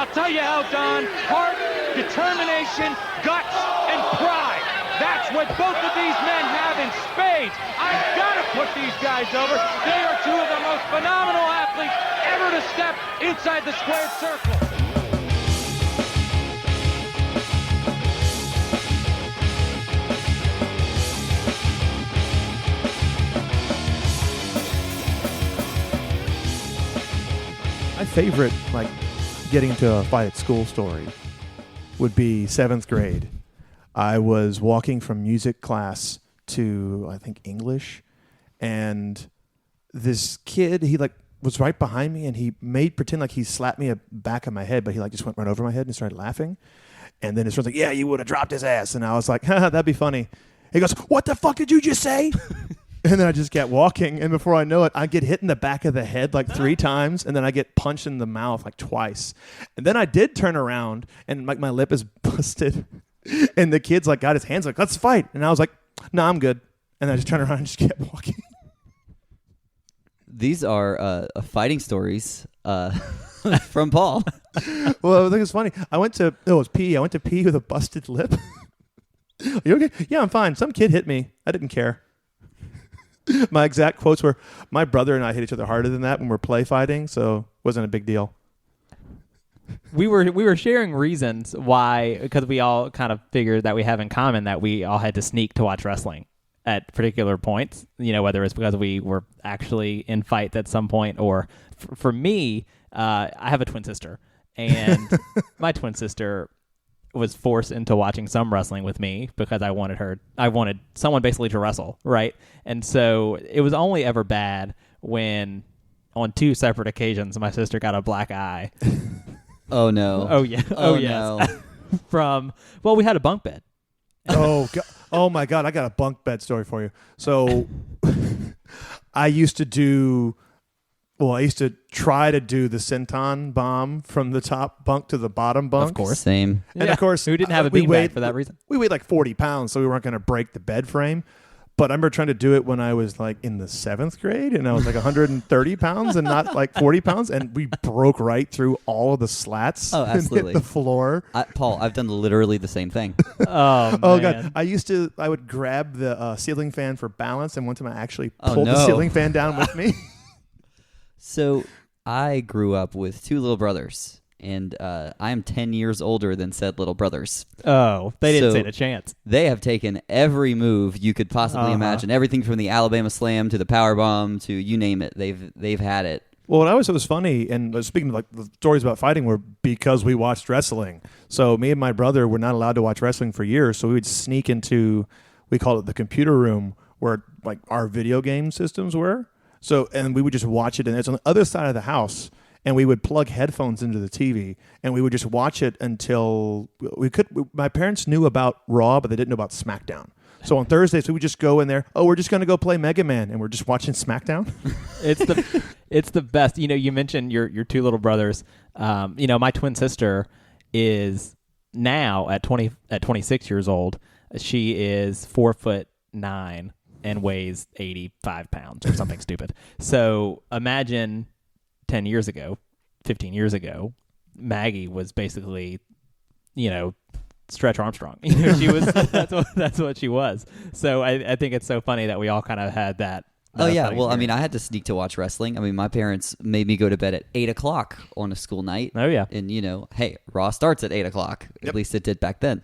I'll tell you how, Don. Heart, determination, guts, and pride. That's what both of these men have in spades. I've got to put these guys over. They are two of the most phenomenal athletes ever to step inside the squared circle. My favorite, getting into a fight at school story would be 7th grade. I was walking from music class to, I think, English, and this kid, he was right behind me, and he made pretend like he slapped me back of my head, but he just went right over my head and started laughing. And then his friend's like, yeah, you would have dropped his ass. And I was like, haha, that'd be funny. He goes, what the fuck did you just say? And then I just kept walking, and before I know it, I get hit in the back of the head 3 times, and then I get punched in the mouth twice. And then I did turn around, and my lip is busted, and the kid's got his hands let's fight. And I was like, no, I'm good. And I just turned around and just kept walking. These are fighting stories from Paul. Well, I think it's funny. I went to pee with a busted lip. You okay? Yeah, I'm fine. Some kid hit me. I didn't care. My exact quotes were, my brother and I hit each other harder than that when we're play fighting, so it wasn't a big deal. We were sharing reasons why, because we all kind of figured that we have in common that we all had to sneak to watch wrestling at particular points, whether it's because we were actually in fights at some point, or for me, I have a twin sister, and my twin sister was forced into watching some wrestling with me because I wanted someone basically to wrestle, right? And so it was only ever bad when on 2 separate occasions my sister got a black eye. Oh no. Oh yeah. Oh yes. No. We had a bunk bed. Oh God. Oh my God, I got a bunk bed story for you. So I used to try to do the senton bomb from the top bunk to the bottom bunk. Of course. Same. And of course, who didn't have a big bed for that reason? We weighed 40 pounds, so we weren't going to break the bed frame. But I remember trying to do it when I was in the 7th grade, and I was 130 pounds and not 40 pounds, and we broke right through all of the slats. Oh, absolutely. And hit the floor. Paul, I've done literally the same thing. Oh God! I would grab the ceiling fan for balance, and one time I actually pulled the ceiling fan down with me. So I grew up with 2 little brothers, and I am 10 years older than said little brothers. Oh, they didn't stand a chance. They have taken every move you could possibly imagine, everything from the Alabama Slam to the Power Bomb to you name it. They've had it. Well, what I always thought was funny, and speaking of the stories about fighting, were because we watched wrestling. So me and my brother were not allowed to watch wrestling for years, so we would sneak into, we call it the computer room, where our video game systems were. So, and we would just watch it, and it's on the other side of the house, and we would plug headphones into the TV, and we would just watch it until my parents knew about Raw, but they didn't know about SmackDown. So on Thursdays, we would just go in there, we're just going to go play Mega Man, and we're just watching SmackDown. It's the best. You mentioned your 2 little brothers. My twin sister is now at 26 years old. She is 4'9" and weighs 85 pounds or something stupid. So imagine 10 years ago, 15 years ago, Maggie was basically, Stretch Armstrong. She was. That's what she was. So I think it's so funny that we all kind of had that. Oh yeah. Well, I had to sneak to watch wrestling. My parents made me go to bed at 8:00 on a school night. Oh yeah. And hey, Raw starts at 8:00. Yep. At least it did back then,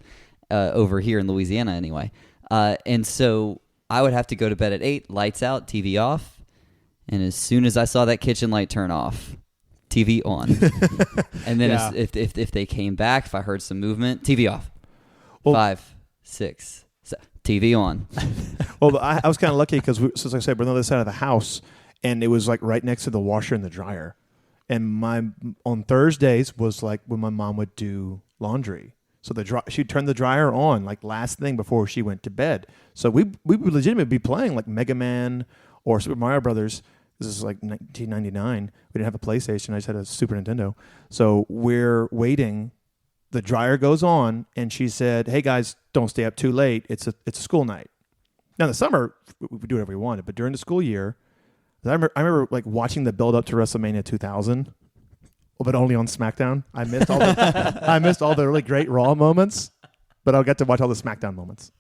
over here in Louisiana anyway. And so I would have to go to bed at 8, lights out, TV off, and as soon as I saw that kitchen light turn off, TV on. And then if they came back, if I heard some movement, TV off. Well, 5, 6, 7, TV on. Well, I was kind of lucky because, since I said, we're on the other side of the house, and it was right next to the washer and the dryer. And on Thursdays was when my mom would do laundry. So she'd turn the dryer on last thing before she went to bed. So we would legitimately be playing Mega Man or Super Mario Brothers. This is 1999. We didn't have a PlayStation. I just had a Super Nintendo. So we're waiting. The dryer goes on, and she said, "Hey guys, don't stay up too late. It's a school night." Now in the summer we do whatever we wanted, but during the school year, I remember watching the build up to WrestleMania 2000. but only on SmackDown. I missed all the really great Raw moments, but I'll get to watch all the SmackDown moments.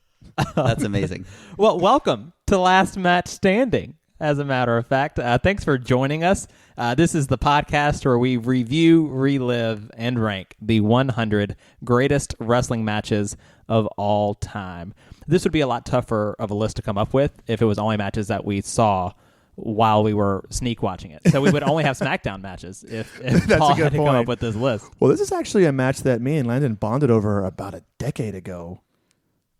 That's amazing. Well, welcome to Last Match Standing. As a matter of fact, thanks for joining us. This is the podcast where we review, relive, and rank the 100 greatest wrestling matches of all time. This would be a lot tougher of a list to come up with if it was only matches that we saw while we were sneak watching it. So we would only have SmackDown matches if Paul had to come up with this list. Well, this is actually a match that me and Landon bonded over about a decade ago.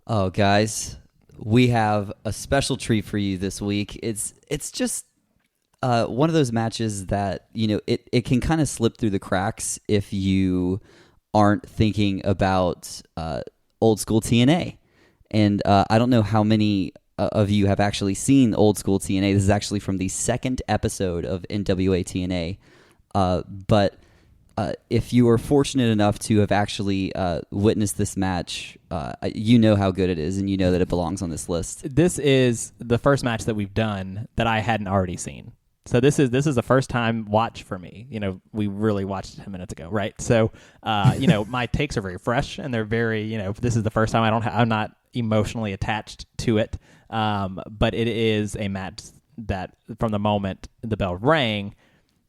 Oh, guys, we have a special treat for you this week. It's just one of those matches that, it can kind of slip through the cracks if you aren't thinking about old school TNA. And I don't know how many of you have actually seen old school TNA. This is actually from the second episode of NWA TNA. But if you were fortunate enough to have actually witnessed this match, you know how good it is, and you know that it belongs on this list. This is the first match that we've done that I hadn't already seen. So this is a first time watch for me. We really watched 10 minutes ago, right? So, my takes are very fresh, and they're very, this is the first time I'm not emotionally attached to it. But it is a match that from the moment the bell rang,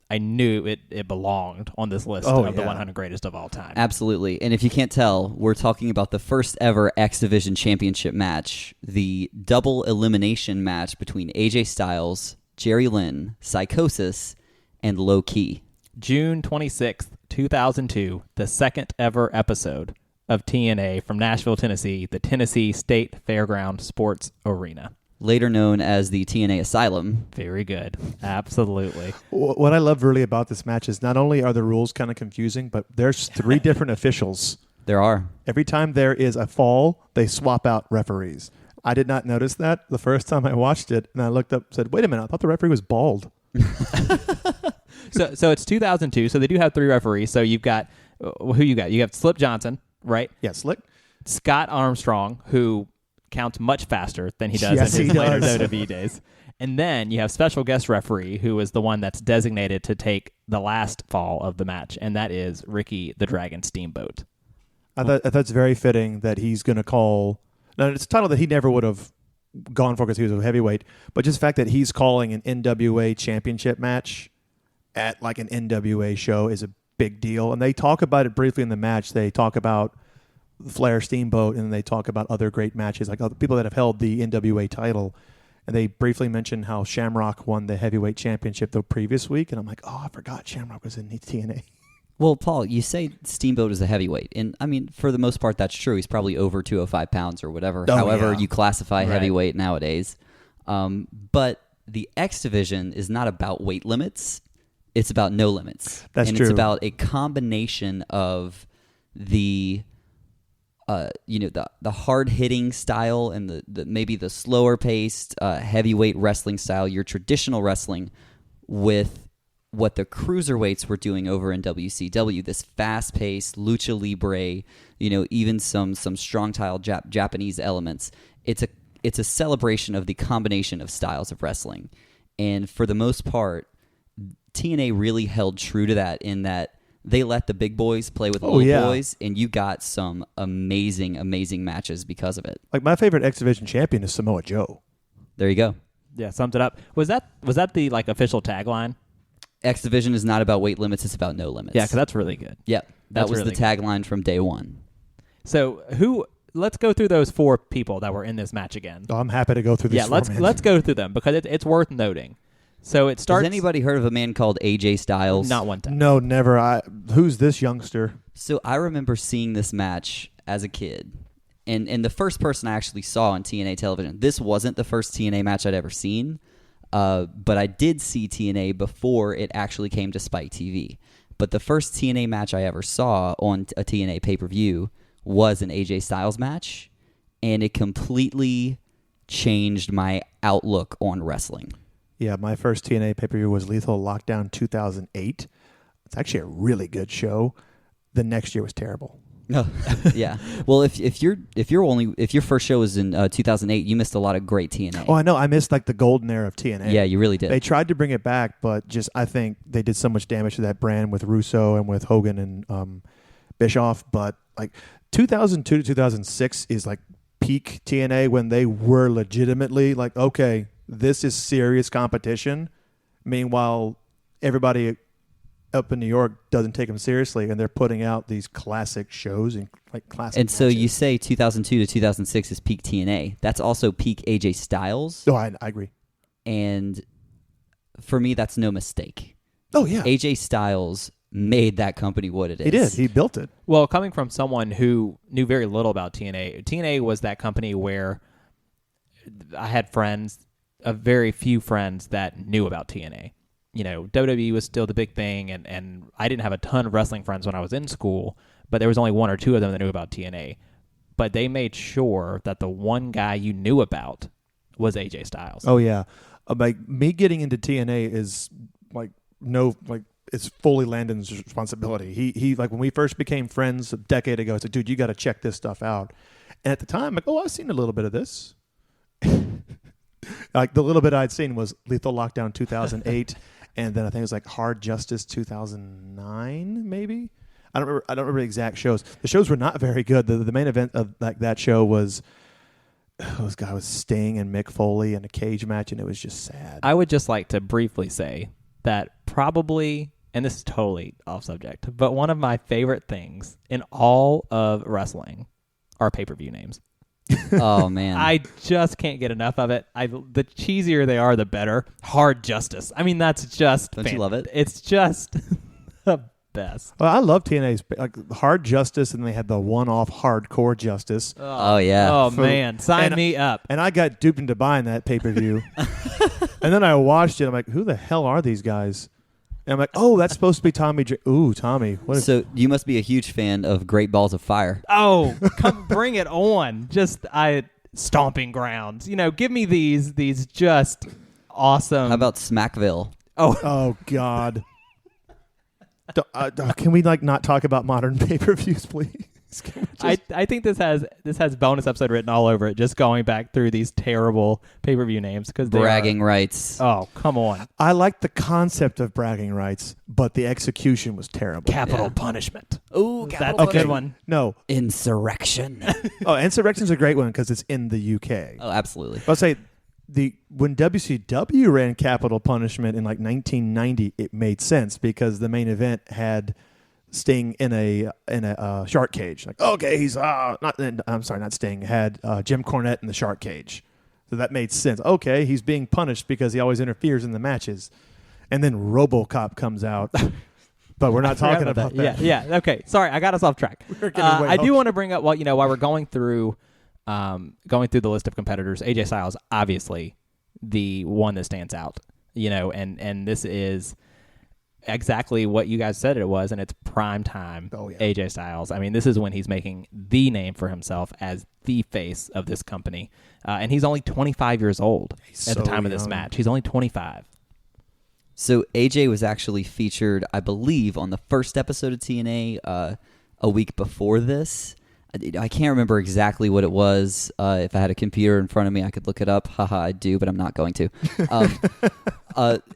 I knew it belonged on this list of the 100 greatest of all time. Absolutely. And if you can't tell, we're talking about the first ever X Division Championship match, the double elimination match between AJ Styles, Jerry Lynn, Psychosis, and Loki. June 26th, 2002, the second ever episode of TNA from Nashville, Tennessee, the Tennessee State Fairground Sports Arena. Later known as the TNA Asylum. Very good. Absolutely. What I love really about this match is not only are the rules kind of confusing, but there's 3 different officials. There are. Every time there is a fall, they swap out referees. I did not notice that the first time I watched it, and I looked up and said, wait a minute, I thought the referee was bald. So it's 2002, so they do have 3 referees. So you've got, who you got? You have Slip Johnson, right? Yeah, Slick. Scott Armstrong, who counts much faster than he does Yes, in his he later does. WWE days. And then you have special guest referee, who is the one that's designated to take the last fall of the match, and that is Ricky the Dragon Steamboat. I thought it's very fitting that he's going to call. Now, it's a title that he never would have gone for because he was a heavyweight, but just the fact that he's calling an NWA championship match at like an NWA show is a big deal. And they talk about it briefly in the match. They talk about Flair Steamboat, and they talk about other great matches, like other people that have held the NWA title. And they briefly mention how Shamrock won the heavyweight championship the previous week. And I'm like, oh, I forgot Shamrock was in TNA. Well, Paul, you say Steamboat is a heavyweight, and I mean, for the most part, that's true. He's probably over 205 pounds or whatever, however you classify heavyweight nowadays. But the X Division is not about weight limits. It's about no limits. That's and true. It's about a combination of the the hard-hitting style and the maybe the slower-paced heavyweight wrestling style, your traditional wrestling, with what the cruiserweights were doing over in WCW, this fast-paced lucha libre, even some strong-style Japanese elements. It's a celebration of the combination of styles of wrestling, and for the most part, TNA really held true to that in that they let the big boys play with little boys, and you got some amazing, amazing matches because of it. Like my favorite X Division champion is Samoa Joe. There you go. Yeah, sums it up. Was that the official tagline? X Division is not about weight limits; it's about no limits. Yeah, because that's really good. Yep, that That's was really the tagline from day one. So let's go through those 4 people that were in this match again. Oh, I'm happy to go through this. Yeah, let's go through them because it's worth noting. So it starts. Has anybody heard of a man called AJ Styles? Not one time. No, never. Who's this youngster? So I remember seeing this match as a kid, and the first person I actually saw on TNA television. This wasn't the first TNA match I'd ever seen, but I did see TNA before it actually came to Spike TV. But the first TNA match I ever saw on a TNA pay-per-view was an AJ Styles match, and it completely changed my outlook on wrestling. Yeah, my first TNA pay-per-view was Lethal Lockdown 2008. It's actually a really good show. The next year was terrible. No, yeah. Well, if your first show was in 2008, you missed a lot of great TNA. Oh, I know. I missed like the golden era of TNA. Yeah, you really did. They tried to bring it back, but just I think they did so much damage to that brand with Russo and with Hogan and Bischoff. But like 2002 to 2006 is like peak TNA when they were legitimately like, okay, this is serious competition. Meanwhile, everybody up in New York doesn't take them seriously, and they're putting out these classic shows and like classic. And so matches. you say 2002 to 2006 is peak TNA. That's also peak AJ Styles. Oh, I agree. And for me, that's no mistake. Oh yeah, AJ Styles made that company what it is. he did. He built it. Well, coming from someone who knew very little about TNA was that company where I had friends, a very few friends that knew about TNA. You know, WWE was still the big thing, and I didn't have a ton of wrestling friends when I was in school, but there was only one or two of them that knew about TNA. But they made sure that the one guy you knew about was AJ Styles. Oh yeah, like me getting into TNA is it's fully Landon's responsibility. He like when we first became friends a decade ago, it's like, dude, you got to check this stuff out. And at the time, like, oh, I've seen a little bit of this. Like the little bit I'd seen was Lethal Lockdown 2008. And then I think it was like Hard Justice 2009, maybe. I don't remember the exact shows. The shows were not very good. The main event of like that show was this guy was Sting and Mick Foley in a cage match, and it was just sad. I would just like to briefly say that probably, and this is totally off subject, but one of my favorite things in all of wrestling are pay-per-view names. Oh man, I just can't get enough of it. The cheesier they are, the better. Hard Justice. I mean, that's just Don't you love it? It's just the best. Well, I love TNA's like Hard Justice, and they had the one-off Hardcore Justice. Oh yeah. Oh man, sign me up. And I got duped into buying that pay-per-view. And then I watched it. I'm like, who the hell are these guys? And I'm like, oh, that's supposed to be Tommy. Ooh, Tommy. What is So you must be a huge fan of Great Balls of Fire. Oh, come bring it on. Just stomping grounds. You know, give me these just awesome. How about Smackville? Oh God. Can we like not talk about modern pay-per-views, please? I think this has bonus episode written all over it, just going back through these terrible pay-per-view names because Bragging rights. Oh, come on. I like the concept of bragging rights, but the execution was terrible. Capital punishment. Ooh, That's a good one. No. Insurrection. Oh, Insurrection's a great one because it's in the UK. Oh, absolutely. I'll say when WCW ran Capital Punishment in like 1990, it made sense because the main event had Sting in a shark cage. Like, okay, he's not Sting. Had Jim Cornette in the shark cage, so that made sense. Okay, he's being punished because he always interferes in the matches, and then RoboCop comes out. But we're not talking about that. Yeah. Okay. Sorry, I got us off track. I do want to bring up while we're going through the list of competitors, AJ Styles, obviously the one that stands out. You know, and this is exactly what you guys said it was, and it's prime time. Oh, yeah. AJ Styles. I mean, this is when he's making the name for himself as the face of this company, and he's only 25 years old at the time of this match. He's only 25. So AJ was actually featured, I believe, on the first episode of TNA a week before this. I can't remember exactly what it was. If I had a computer in front of me, I could look it up. Haha, I do, but I'm not going to.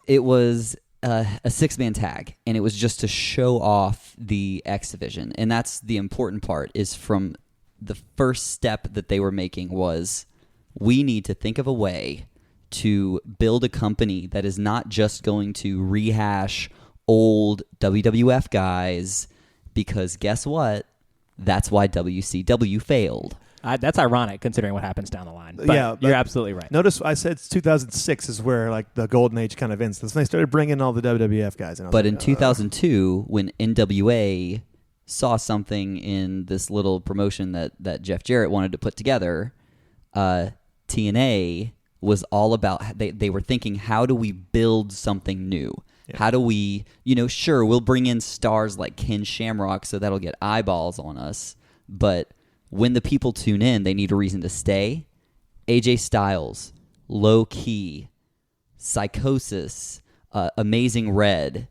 It was a six-man tag, and it was just to show off the X Division. And that's the important part, is from the first step that they were making was, we need to think of a way to build a company that is not just going to rehash old WWF guys, because guess what? That's why WCW failed. That's ironic considering what happens down the line. But yeah, you're absolutely right. Notice I said 2006 is where like the golden age kind of ends. That's when they started bringing all the WWF guys. And but in 2002, when NWA saw something in this little promotion that Jeff Jarrett wanted to put together, TNA was all about, they were thinking, how do we build something new? Yeah. How do we, sure, we'll bring in stars like Ken Shamrock, so that'll get eyeballs on us, but when the people tune in, they need a reason to stay. AJ Styles, Loki, Psychosis, Amazing Red,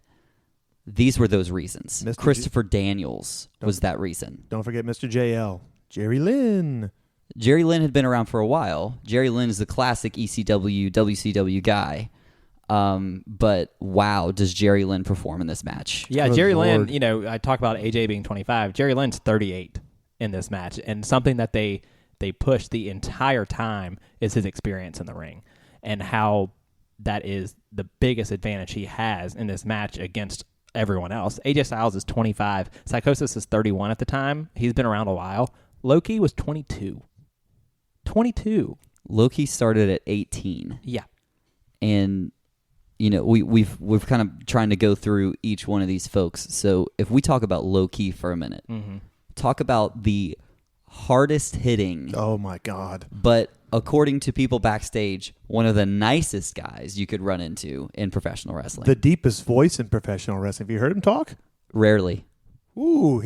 these were those reasons. Mr. Christopher Daniels was that reason. Don't forget Mr. JL. Jerry Lynn. Jerry Lynn had been around for a while. Jerry Lynn is the classic ECW, WCW guy. But wow, does Jerry Lynn perform in this match? Yeah, Good Jerry Lord. Lynn, I talk about AJ being 25. Jerry Lynn's 38 in this match. And something that they push the entire time is his experience in the ring and how that is the biggest advantage he has in this match against everyone else. AJ Styles is 25. Psychosis is 31 at the time. He's been around a while. Loki was 22. 22. Loki started at 18. Yeah. And we've kind of trying to go through each one of these folks. So if we talk about Loki for a minute, talk about the hardest hitting. Oh my God. But according to people backstage, one of the nicest guys you could run into in professional wrestling. The deepest voice in professional wrestling. Have you heard him talk? Rarely. Ooh.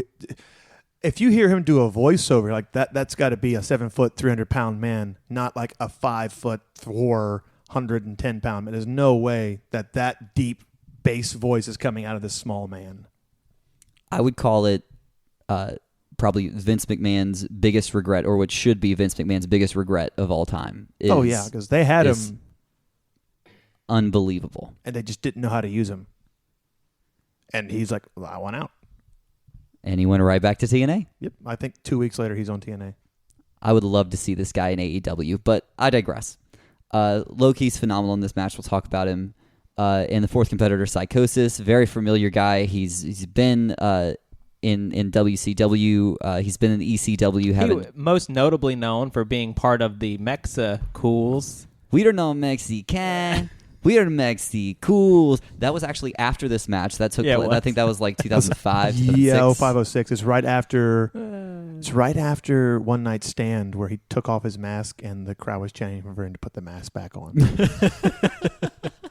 If you hear him do a voiceover like that's got to be a 7 foot, 300-pound man, not like a 5 foot, 410-pound man. There's no way that deep bass voice is coming out of this small man. I would call it probably Vince McMahon's biggest regret, or what should be Vince McMahon's biggest regret of all time. Because they had him unbelievable, and they just didn't know how to use him. And he's like, well, I want out. And he went right back to TNA. Yep, I think 2 weeks later he's on TNA. I would love to see this guy in AEW, but I digress. Loki's phenomenal in this match. We'll talk about him. In the fourth competitor, Psychosis, very familiar guy. He's been in WCW. He's been in ECW. Most notably known for being part of the Mexa Cools. We don't know Mexican. We are Mexicools. That was actually after this match. That took place. I think that was like 2005. Yeah, 0506. It's right after. It's right after One Night Stand where he took off his mask and the crowd was chanting for him to put the mask back on.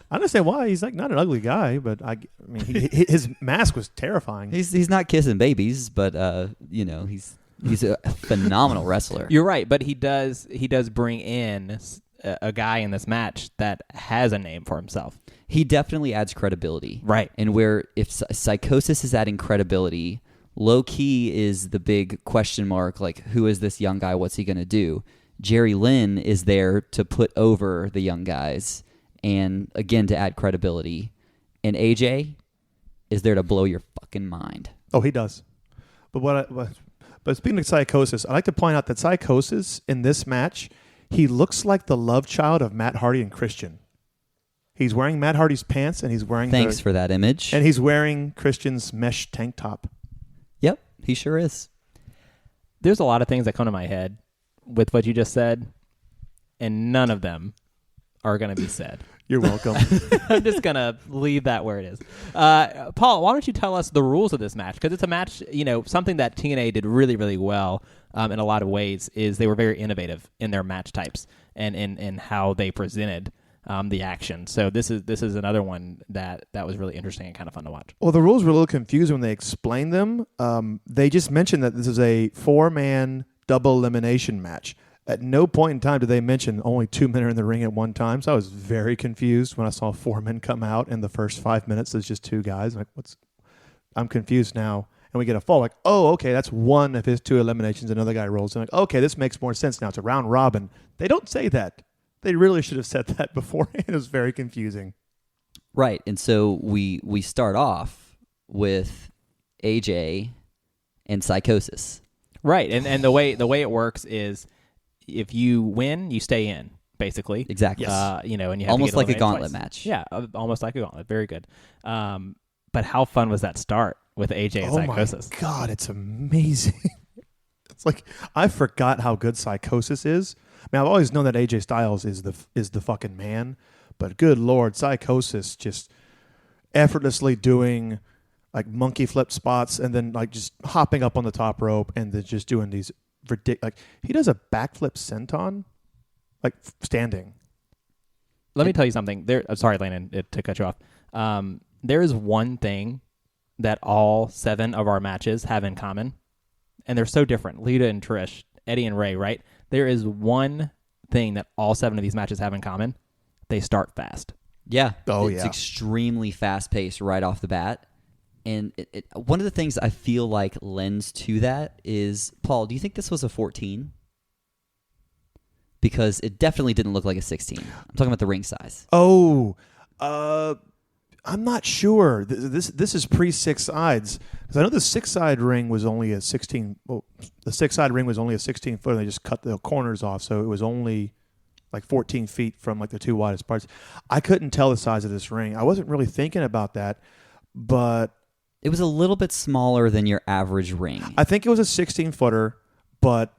I understand why. He's like not an ugly guy, but I mean, his mask was terrifying. He's not kissing babies, but he's a phenomenal wrestler. You're right, but he does bring in a guy in this match that has a name for himself. He definitely adds credibility. Right. And where if Psychosis is adding credibility, Low-key is the big question mark, like, who is this young guy? What's he going to do? Jerry Lynn is there to put over the young guys and, again, to add credibility. And AJ is there to blow your fucking mind. Oh, he does. But speaking of Psychosis, I'd like to point out that Psychosis in this match, he looks like the love child of Matt Hardy and Christian. He's wearing Matt Hardy's pants, and he's wearing Thanks for that image. And he's wearing Christian's mesh tank top. Yep, he sure is. There's a lot of things that come to my head with what you just said, and none of them are going to be said. You're welcome. I'm just going to leave that where it is. Paul, why don't you tell us the rules of this match? Because it's a match, something that TNA did really, really well in a lot of ways is they were very innovative in their match types and in how they presented the action. So this is another one that was really interesting and kind of fun to watch. Well, the rules were a little confusing when they explained them. They just mentioned that this is a 4-man double elimination match. At no point in time did they mention only 2 men are in the ring at one time. So I was very confused when I saw 4 men come out in the first 5 minutes. There's just 2 guys. I'm like, I'm confused now. And we get a fall. Like, oh, okay, that's one of his 2 eliminations. Another guy rolls in. Like, okay, this makes more sense now. It's a round robin. They don't say that. They really should have said that beforehand. It was very confusing. Right. And so we start off with AJ and Psychosis. Right. And the way it works is if you win, you stay in, basically. Exactly. And you have almost to like a get gauntlet twice. match. Yeah, almost like a gauntlet. Very good. But how fun was that start with AJ and Psychosis? Oh my God, it's amazing. It's like I forgot how good Psychosis is. I mean, I've always known that AJ Styles is the fucking man, but good Lord, Psychosis just effortlessly doing like monkey flip spots and then like just hopping up on the top rope and then just doing these ridiculous. Like he does a backflip senton, like standing. Let me tell you something. I'm sorry, Landon, to cut you off. There is one thing that all 7 of our matches have in common, and they're so different. Lita and Trish, Eddie and Ray, right? There is one thing that all 7 of these matches have in common. They start fast. Yeah. Oh, it's yeah. extremely fast-paced right off the bat. And one of the things I feel like lends to that is, Paul, do you think this was a 14? Because it definitely didn't look like a 16. I'm talking about the ring size. Oh, I'm not sure. This is pre-six sides, because I know the six-side ring was only a 16. Well, the six-side ring was only a 16 foot. And they just cut the corners off, so it was only like 14 feet from like the two widest parts. I couldn't tell the size of this ring. I wasn't really thinking about that, but It was a little bit smaller than your average ring. I think it was a 16-footer, but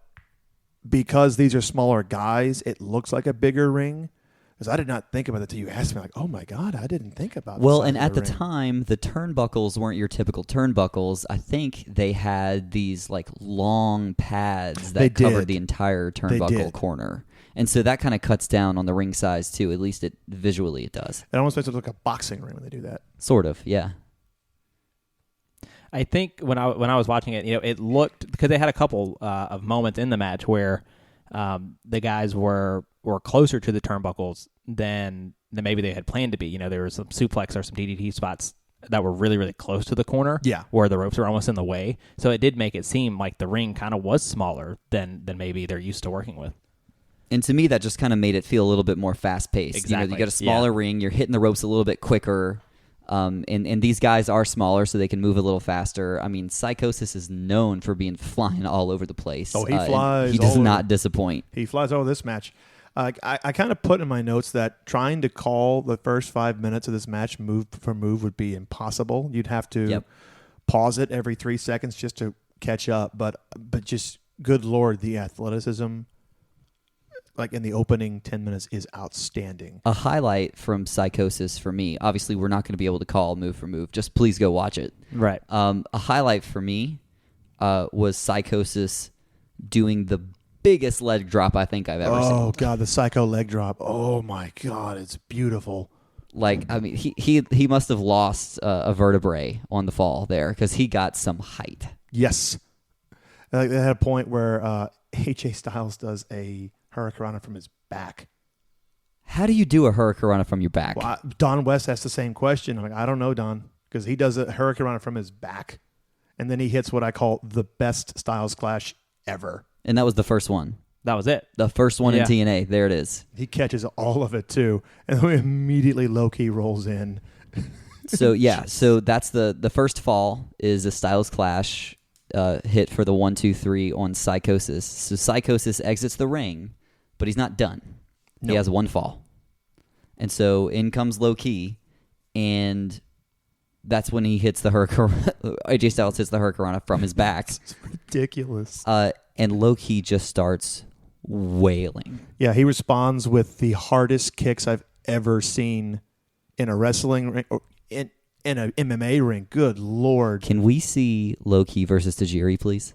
because these are smaller guys, it looks like a bigger ring. Because I did not think about it until you asked me, like, oh my God, I didn't think about Well, the size and of at the ring. time, the turnbuckles weren't your typical turnbuckles. I think they had these like long pads They that covered did. the entire They turnbuckle did. corner. And so that kind of cuts down on the ring size too. At least it visually it does. It almost makes it look like a boxing ring when they do that. Sort of, yeah. I think when I was watching it, it looked, because they had a couple of moments in the match where the guys were closer to the turnbuckles than maybe they had planned to be. There was some suplex or some DDT spots that were really, really close to the corner, where the ropes were almost in the way. So it did make it seem like the ring kind of was smaller than maybe they're used to working with. And to me, that just kind of made it feel a little bit more fast-paced. Exactly. You got a smaller ring, you're hitting the ropes a little bit quicker, and these guys are smaller, so they can move a little faster. I mean, Psychosis is known for being flying all over the place. Oh, he flies He does all over. not disappoint. He flies over this match. I kind of put in my notes that trying to call the first 5 minutes of this match move for move would be impossible. You'd have to pause it every 3 seconds just to catch up. But just, good Lord, the athleticism, like in the opening 10 minutes, is outstanding. A highlight from Psychosis for me, obviously we're not going to be able to call move for move. Just please go watch it. Right. A highlight for me was Psychosis doing the biggest leg drop I think I've ever seen. Oh, God, the Psycho leg drop. Oh, my God, it's beautiful. Like, I mean, he must have lost a vertebrae on the fall there because he got some height. Yes. Like, they had a point where AJ Styles does a Hurricanrana from his back. How do you do a Hurricanrana from your back? Well, Don West asked the same question. I'm like, I don't know, Don, because he does a Hurricanrana from his back, and then he hits what I call the best Styles Clash ever. And that was the first one. That was it. The first one in TNA. There it is. He catches all of it, too, and then immediately Loki rolls in. So, yeah, so that's the first fall is a Styles Clash hit for the 1, 2, 3 on Psychosis. So Psychosis exits the ring, but he's not done. Nope. He has one fall. And so in comes Loki, and that's when he hits the Hurricanrana. AJ Styles hits the Hurricanrana from his back. It's ridiculous. And Loki just starts wailing. Yeah, he responds with the hardest kicks I've ever seen in a wrestling ring, or in an MMA ring. Good Lord. Can we see Loki versus Tajiri, please?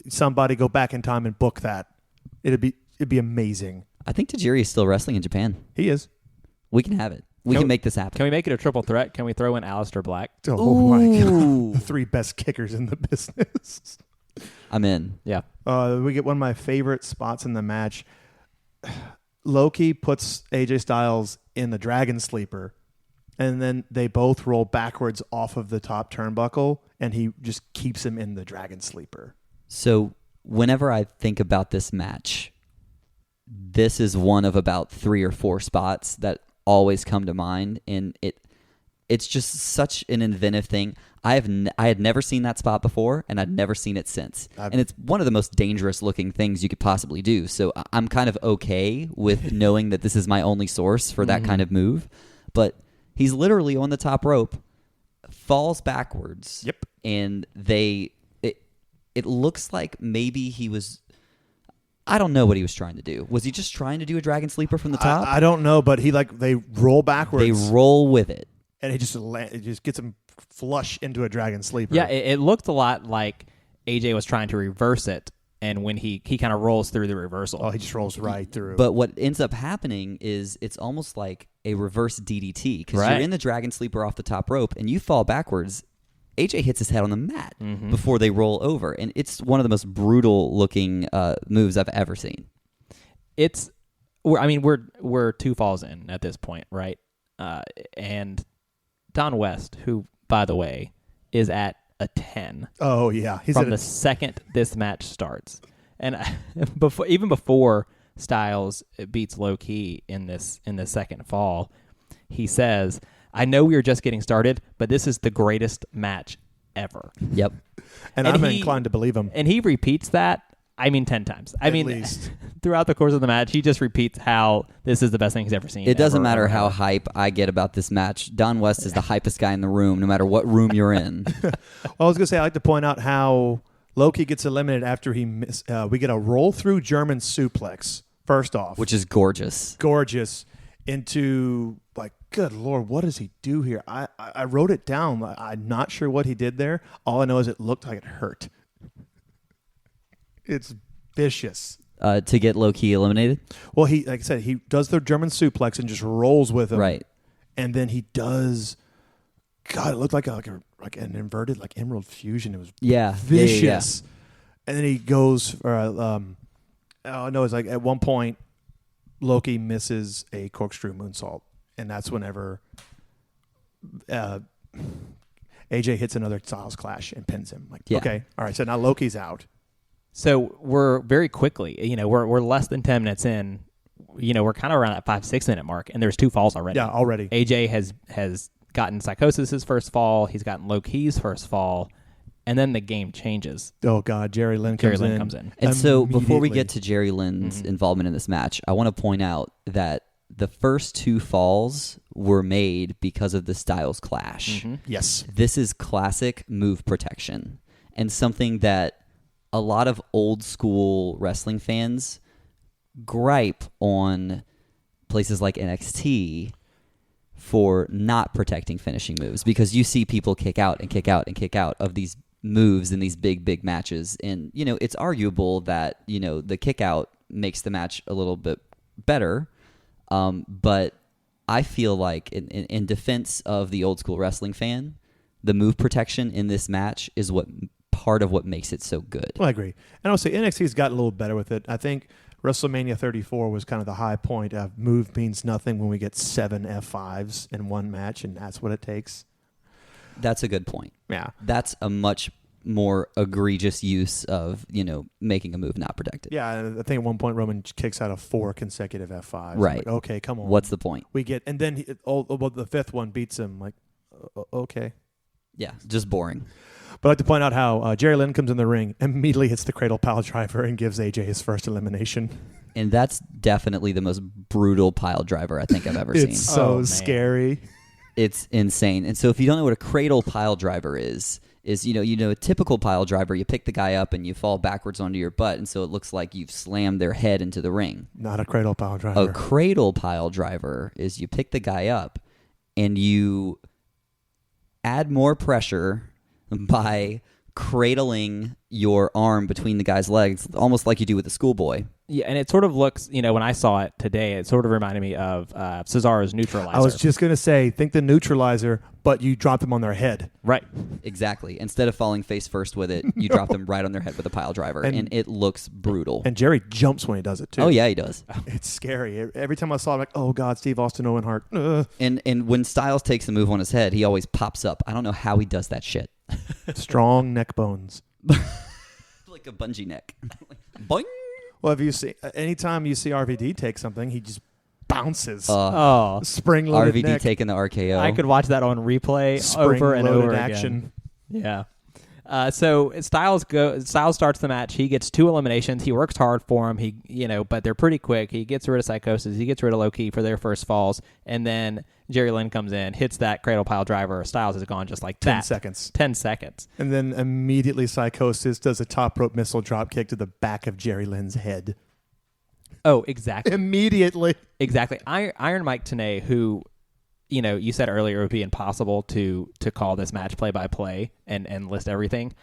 Somebody go back in time and book that. It'd be amazing. I think Tajiri is still wrestling in Japan. He is. We can have it. We can make this happen. Can we make it a triple threat? Can we throw in Aleister Black? Oh my Ooh. God. The 3 best kickers in the business. I'm in. Yeah. We get one of my favorite spots in the match. Loki puts AJ Styles in the Dragon Sleeper, and then they both roll backwards off of the top turnbuckle, and he just keeps him in the Dragon Sleeper. So whenever I think about this match, this is one of about 3 or 4 spots that always come to mind, and it's just such an inventive thing. I had never seen that spot before, and I'd never seen it since. And it's one of the most dangerous looking things you could possibly do. So I'm kind of okay with knowing that this is my only source for that kind of move. But he's literally on the top rope, falls backwards. Yep. And it looks like maybe he was... I don't know what he was trying to do. Was he just trying to do a Dragon Sleeper from the top? I don't know, but they roll backwards. They roll with it. And it just gets him flush into a Dragon Sleeper. Yeah, it looked a lot like AJ was trying to reverse it, and when he kind of rolls through the reversal. Oh, he just rolls right through. But what ends up happening is it's almost like a reverse DDT because Right. you're in the Dragon Sleeper off the top rope and you fall backwards. AJ hits his head on the mat before they roll over, and it's one of the most brutal looking moves I've ever seen. We're 2 falls in at this point, right? And Don West, who by the way, is at a 10 Oh yeah, he's from at the second this match starts. And before Styles beats Loki in this second fall, he says, "I know we are just getting started, but this is the greatest match ever." Yep. and I'm inclined to believe him. And he repeats that, 10 times. At least. Throughout the course of the match, he just repeats how this is the best thing he's ever seen. It doesn't matter ever, how ever. hype I get about this match. Don West is the hypest guy in the room, no matter what room you're in. Well, I was gonna say I like to point out how Loki gets eliminated after we get a roll through German suplex first off, Which is gorgeous. gorgeous, into like, good Lord, what does he do here? I wrote it down. I'm not sure what he did there. All I know is it looked like it hurt. It's vicious. To get Loki eliminated? Well, he, like I said, he does the German suplex and just rolls with him. Right. And then he does, God, it looked like an inverted like Emerald Fusion. It was vicious. And then he goes for, it's like at one point, Loki misses a corkscrew moonsault. And that's whenever AJ hits another Styles Clash and pins him. Like, okay, all right, so now Loki's out. So we're very quickly, we're less than 10 minutes in. We're kind of around that 5-6 minute mark, and there's 2 falls already. Yeah, already. AJ has gotten Psychosis' first fall. He's gotten Loki's first fall, and then the game changes. Oh God, Jerry Lynn comes in. And so before we Immediately. get to Jerry Lynn's involvement in this match, I want to point out that the first 2 falls were made because of the Styles Clash. Yes. This is classic move protection, and something that a lot of old school wrestling fans gripe on places like NXT for not protecting finishing moves, because you see people kick out and kick out and kick out of these moves in these big matches. And, it's arguable that, the kick out makes the match a little bit better. But I feel like in defense of the old school wrestling fan, the move protection in this match is part of what makes it so good. Well, I agree. And I'll say NXT's gotten a little better with it. I think WrestleMania 34 was kind of the high point of move means nothing when we get 7 F5s in one match, and that's what it takes. That's a good point. Yeah. That's a much more egregious use of, making a move not protected. Yeah, I think at one point Roman kicks out of 4 consecutive F5s. Right. Like, okay, come on. What's the point? We get, and then the 5th one beats him. Like, okay. Yeah, just boring. But I'd like to point out how Jerry Lynn comes in the ring, immediately hits the cradle pile driver, and gives AJ his first elimination. And that's definitely the most brutal pile driver I think I've ever seen. It's so scary. It's insane. And so if you don't know what a cradle pile driver is a typical pile driver, you pick the guy up and you fall backwards onto your butt, and so it looks like you've slammed their head into the ring. Not a cradle pile driver. A cradle pile driver is you pick the guy up and you add more pressure by cradling your arm between the guy's legs, almost like you do with a schoolboy. Yeah, and it sort of looks, when I saw it today, it sort of reminded me of Cesaro's neutralizer. I was just going to say, think the neutralizer, but you drop them on their head. Right. Exactly. Instead of falling face first with it, you drop them right on their head with a pile driver, and it looks brutal. And Jerry jumps when he does it, too. Oh, yeah, he does. It's scary. Every time I saw it, I'm like, oh, God, Steve Austin, Owen Hart. Ugh. And when Styles takes a move on his head, he always pops up. I don't know how he does that shit. Strong neck bones. Like a bungee neck. Boing! Well, if you see, anytime you see RVD take something, he just bounces. Spring-loaded RVD neck. taking the RKO. I could watch that on replay over and over again. action. Yeah. So Styles starts the match. He gets 2 eliminations. He works hard for him. But they're pretty quick. He gets rid of Psychosis. He gets rid of Loki for their first falls, and then Jerry Lynn comes in, hits that cradle pile driver. Styles is gone just like 10 seconds. 10 seconds. And then immediately Psychosis does a top rope missile drop kick to the back of Jerry Lynn's head. Oh, exactly. Immediately. Exactly. Iron Mike Tenay, who, you said earlier it would be impossible to call this match play-by-play and list everything.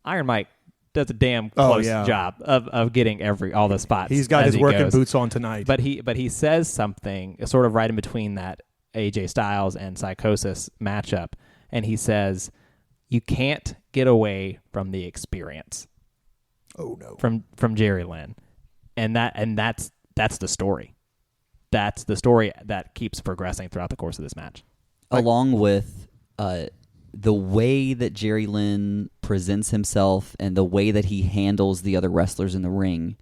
Iron Mike does a damn close job of getting all the spots. He's got as his he working goes. boots on tonight. But he says something sort of right in between that AJ Styles and Psychosis matchup, and he says, "You can't get away from the experience." Oh no! From Jerry Lynn, and that's the story. That's the story that keeps progressing throughout the course of this match. Along with the way that Jerry Lynn presents himself and the way that he handles the other wrestlers in the ring,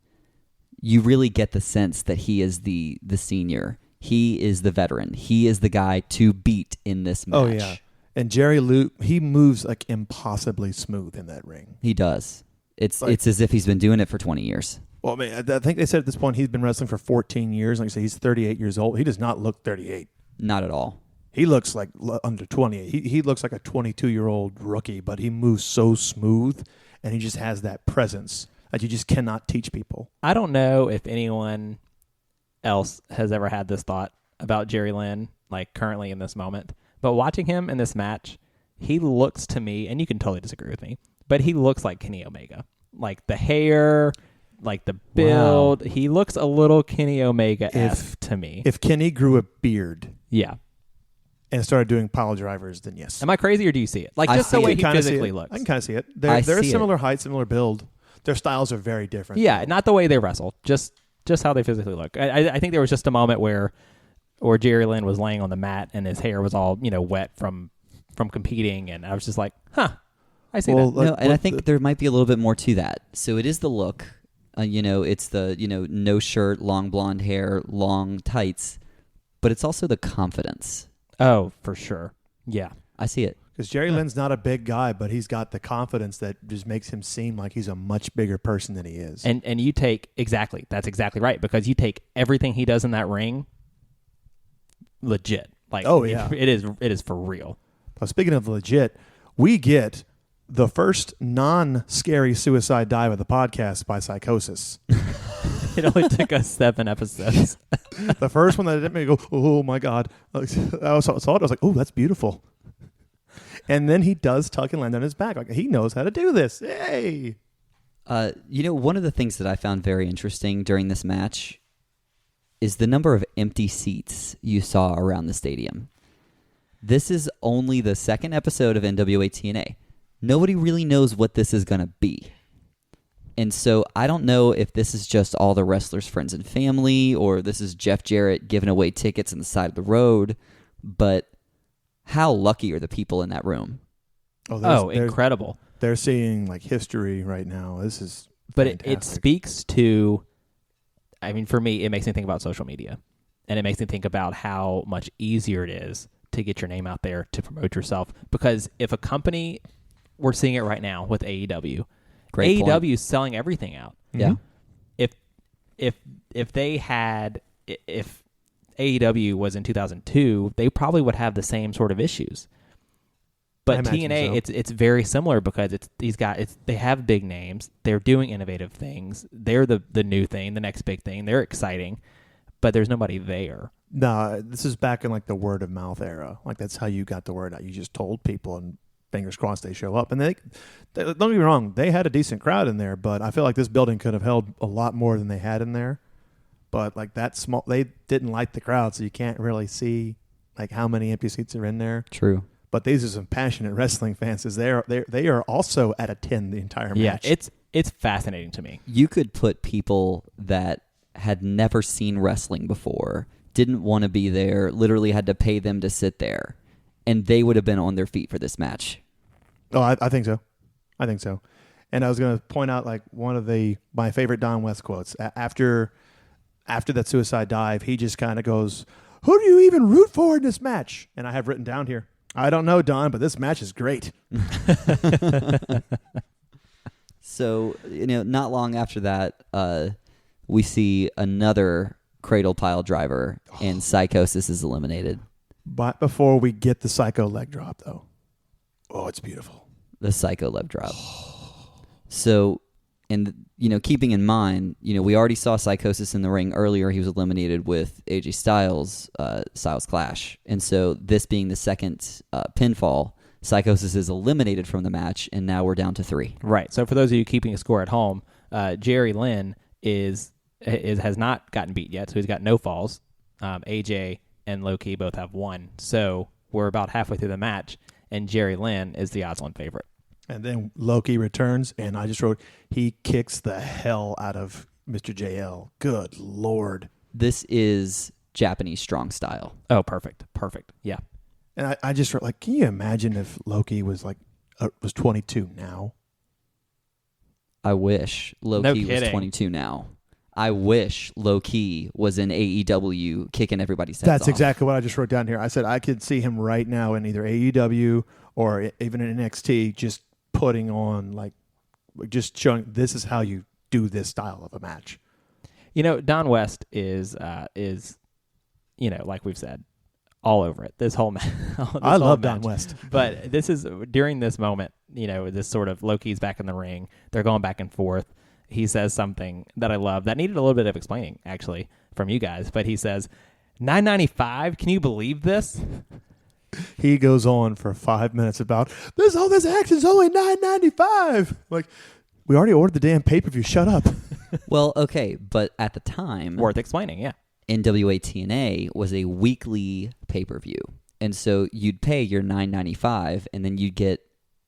you really get the sense that he is the senior. He is the veteran. He is the guy to beat in this match. Oh, yeah. And Jerry Lou, he moves like impossibly smooth in that ring. He does. It's as if he's been doing it for 20 years. Well, I mean, I think they said at this point he's been wrestling for 14 years. Like I say, he's 38 years old. He does not look 38. Not at all. He looks like under 28. He looks like a 22-year-old rookie, but he moves so smooth, and he just has that presence that you just cannot teach people. I don't know if anyone else has ever had this thought about Jerry Lynn, like currently in this moment. But watching him in this match, he looks to me, and you can totally disagree with me, but he looks like Kenny Omega. Like the hair, like the build. Wow. He looks a little Kenny Omega-esque to me. If Kenny grew a beard. Yeah. And started doing pile drivers, then yes. Am I crazy or do you see it? Like just the way he physically looks. I can kind of see it. They're similar height, similar build. Their styles are very different. Yeah, not the way they wrestle, just how they physically look. I think there was just a moment where Jerry Lynn was laying on the mat and his hair was all wet from competing, and I was just like, I see that. No, and I think there might be a little bit more to that. So it is the look. It's the no shirt, long blonde hair, long tights, but it's also the confidence. Oh, for sure. Yeah. I see it. Because Jerry Lynn's not a big guy, but he's got the confidence that just makes him seem like he's a much bigger person than he is. And you take, that's exactly right, because you take everything he does in that ring legit. Like, oh, yeah. It is for real. Well, speaking of legit, we get the first non-scary suicide dive of the podcast by Psychosis. It only took us 7 episodes. The first one that didn't make me go, oh my God. I saw it. I was like, oh, that's beautiful. And then he does tuck and land on his back. Like, he knows how to do this. Hey. One of the things that I found very interesting during this match is the number of empty seats you saw around the stadium. This is only the second episode of NWA TNA. Nobody really knows what this is going to be. And so I don't know if this is just all the wrestlers' friends and family, or this is Jeff Jarrett giving away tickets on the side of the road, but how lucky are the people in that room? Oh, incredible. They're seeing like history right now. This is But it speaks to, I mean, for me, it makes me think about social media. And it makes me think about how much easier it is to get your name out there, to promote yourself. Because if a company, we're seeing it right now with AEW. Great point. AEW is selling everything out. Yeah. If AEW was in 2002, they probably would have the same sort of issues. But TNA, so. It's very similar because they have big names. They're doing innovative things. They're the new thing, the next big thing. They're exciting, but there's nobody there. No, this is back in like the word of mouth era. Like that's how you got the word out. You just told people, and fingers crossed they show up. And they don't get me wrong, they had a decent crowd in there, but I feel like this building could have held a lot more than they had in there. But like that small, they didn't light the crowd, so you can't really see like how many empty seats are in there. True. But these are some passionate wrestling fans. They are also at a 10 the entire match. Yeah, it's fascinating to me. You could put people that had never seen wrestling before, didn't want to be there, literally had to pay them to sit there, and they would have been on their feet for this match. Oh, I think so. I think so. And I was going to point out like one of my favorite Don West quotes. After that suicide dive, he just kind of goes, "Who do you even root for in this match?" And I have written down here, "I don't know, Don, but this match is great." So, not long after that, we see another cradle pile driver, and Psychosis is eliminated. But before we get the Psycho leg drop, though, oh, it's beautiful. The Psycho leg drop. So, and keeping in mind, we already saw Psychosis in the ring earlier. He was eliminated with AJ Styles, Styles Clash, and so this being the second pinfall, Psychosis is eliminated from the match, and now we're down to 3. Right. So for those of you keeping a score at home, Jerry Lynn has not gotten beat yet, so he's got no falls. AJ and Loki both have 1, so we're about halfway through the match, and Jerry Lynn is the odds-on favorite. And then Loki returns, and I just wrote, he kicks the hell out of Mr. JL. Good Lord. This is Japanese strong style. Oh, perfect. Yeah. And I just felt like, can you imagine if Loki was like was 22 now? I wish Loki was 22 now. I wish Loki was in AEW kicking everybody's heads That's off. exactly what I just wrote down here. I said I could see him right now in either AEW or even in NXT, just putting on just showing this is how you do this style of a match. Don West is like we've said, all over it. This whole match. I love Don West. But this is during this moment, this sort of Loki's back in the ring. They're going back and forth. He says something that I love that needed a little bit of explaining, actually, from you guys. But he says, $9.95? Can you believe this? He goes on for 5 minutes about this action's only $9.95. Like, we already ordered the damn pay-per-view. Shut up. Well, okay, but at the time, worth explaining, yeah. NWA TNA was a weekly pay-per-view. And so you'd pay your $9.95 and then you'd get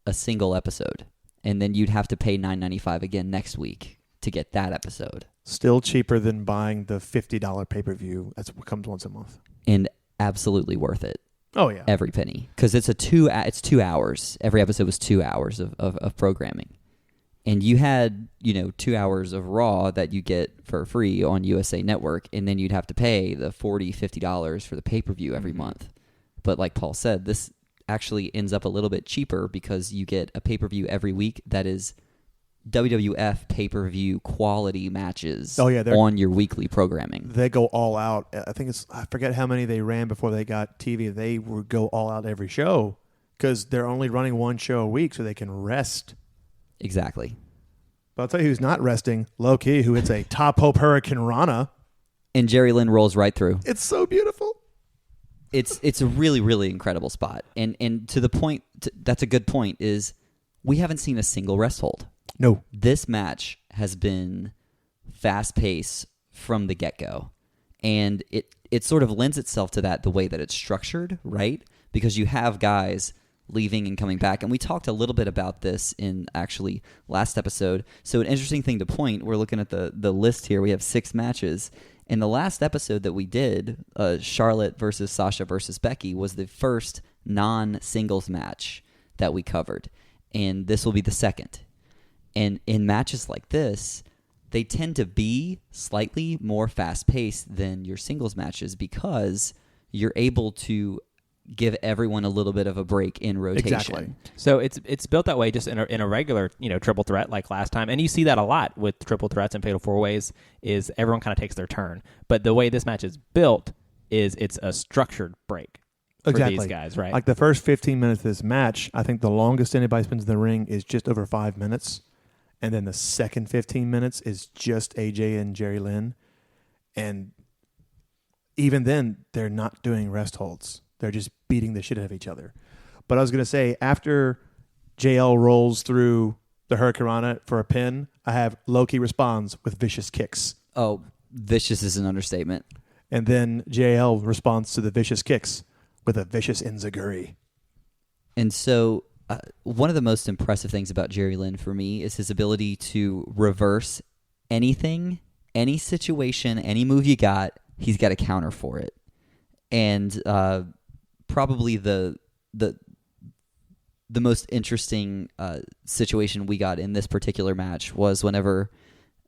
a single episode. And then you'd have to pay $9.95 again next week to get that episode. Still cheaper than buying the $50 pay-per-view. That's what comes once a month. And absolutely worth it. Oh, yeah. Every penny. Because it's 2 hours. Every episode was 2 hours of programming. And you had, 2 hours of Raw that you get for free on USA Network, and then you'd have to pay the $40, $50 for the pay-per-view every month. But like Paul said, this actually ends up a little bit cheaper because you get a pay-per-view every week that is WWF pay-per-view quality matches on your weekly programming. They go all out. I forget how many they ran before they got TV. They would go all out every show because they're only running one show a week so they can rest. Exactly. But I'll tell you who's not resting, Loki, who hits a top hope Hurricane Rana. And Jerry Lynn rolls right through. It's so beautiful. It's a really, really incredible spot. And to the point, that's a good point, is we haven't seen a single rest hold. No. This match has been fast-paced from the get-go. And it sort of lends itself to that the way that it's structured, right? Because you have guys leaving and coming back. And we talked a little bit about this in actually last episode. So an interesting thing to point, we're looking at the list here. We have 6 matches. In the last episode that we did, Charlotte versus Sasha versus Becky was the first non-singles match that we covered. And this will be the second. And in matches like this, they tend to be slightly more fast-paced than your singles matches because you're able to give everyone a little bit of a break in rotation. Exactly. So it's built that way just in a regular, triple threat like last time. And you see that a lot with triple threats and fatal four-ways is everyone kind of takes their turn. But the way this match is built is it's a structured break for these guys, right? Like the first 15 minutes of this match, I think the longest anybody spends in the ring is just over 5 minutes. And then the second 15 minutes is just AJ and Jerry Lynn. And even then, they're not doing rest holds. They're just beating the shit out of each other. But I was going to say, after JL rolls through the Hurricanrana for a pin, I have Loki responds with vicious kicks. Oh, vicious is an understatement. And then JL responds to the vicious kicks with a vicious enziguri. And so one of the most impressive things about Jerry Lynn for me is his ability to reverse anything, any situation, any move you got, he's got a counter for it. And probably the most interesting situation we got in this particular match was whenever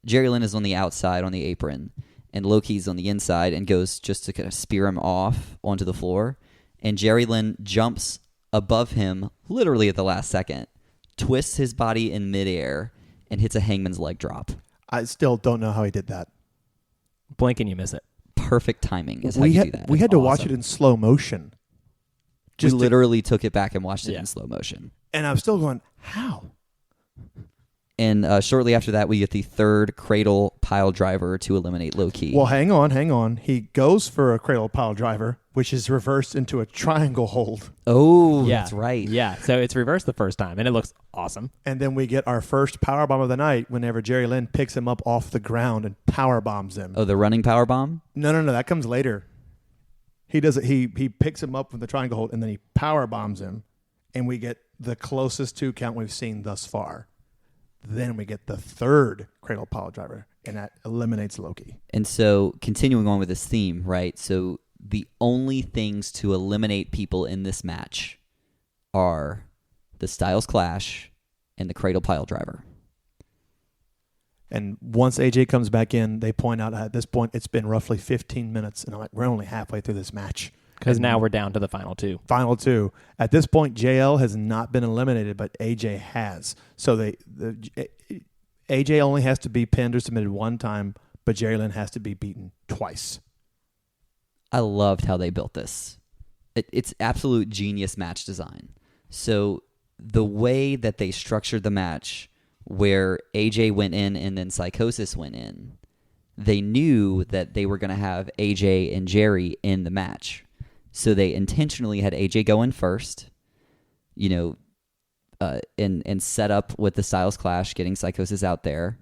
Jerry Lynn is on the outside on the apron and Loki's on the inside and goes just to kind of spear him off onto the floor. And Jerry Lynn jumps above him literally at the last second, twists his body in midair, and hits a hangman's leg drop. I still don't know how he did that. Blink and you miss it. Perfect timing is how you do that. We had to watch it in slow motion. We literally took it back and watched it in slow motion. And I was still going, how? And shortly after that, we get the third cradle pile driver to eliminate Loki. Well, hang on. He goes for a cradle pile driver, which is reversed into a triangle hold. Oh, that's right. Yeah, so it's reversed the first time, and it looks awesome. And then we get our first powerbomb of the night whenever Jerry Lynn picks him up off the ground and powerbombs him. Oh, the running powerbomb? No, that comes later. He does it. He picks him up with the triangle hold, and then he powerbombs him, and we get the closest 2 count we've seen thus far. Then we get the third cradle pile driver, and that eliminates Loki. And so continuing on with this theme, right? So the only things to eliminate people in this match are the Styles Clash and the Cradle Pile Driver. And once AJ comes back in, they point out at this point it's been roughly 15 minutes, and I'm like, we're only halfway through this match. Because now we're down to the final two. Final two. At this point, JL has not been eliminated, but AJ has. So AJ only has to be pinned or submitted one time, but Jerry Lynn has to be beaten twice. I loved how they built this. It's absolute genius match design. So the way that they structured the match, where AJ went in and then Psychosis went in, they knew that they were going to have AJ and Jerry in the match. So they intentionally had AJ go in first, and set up with the Styles Clash, getting Psychosis out there.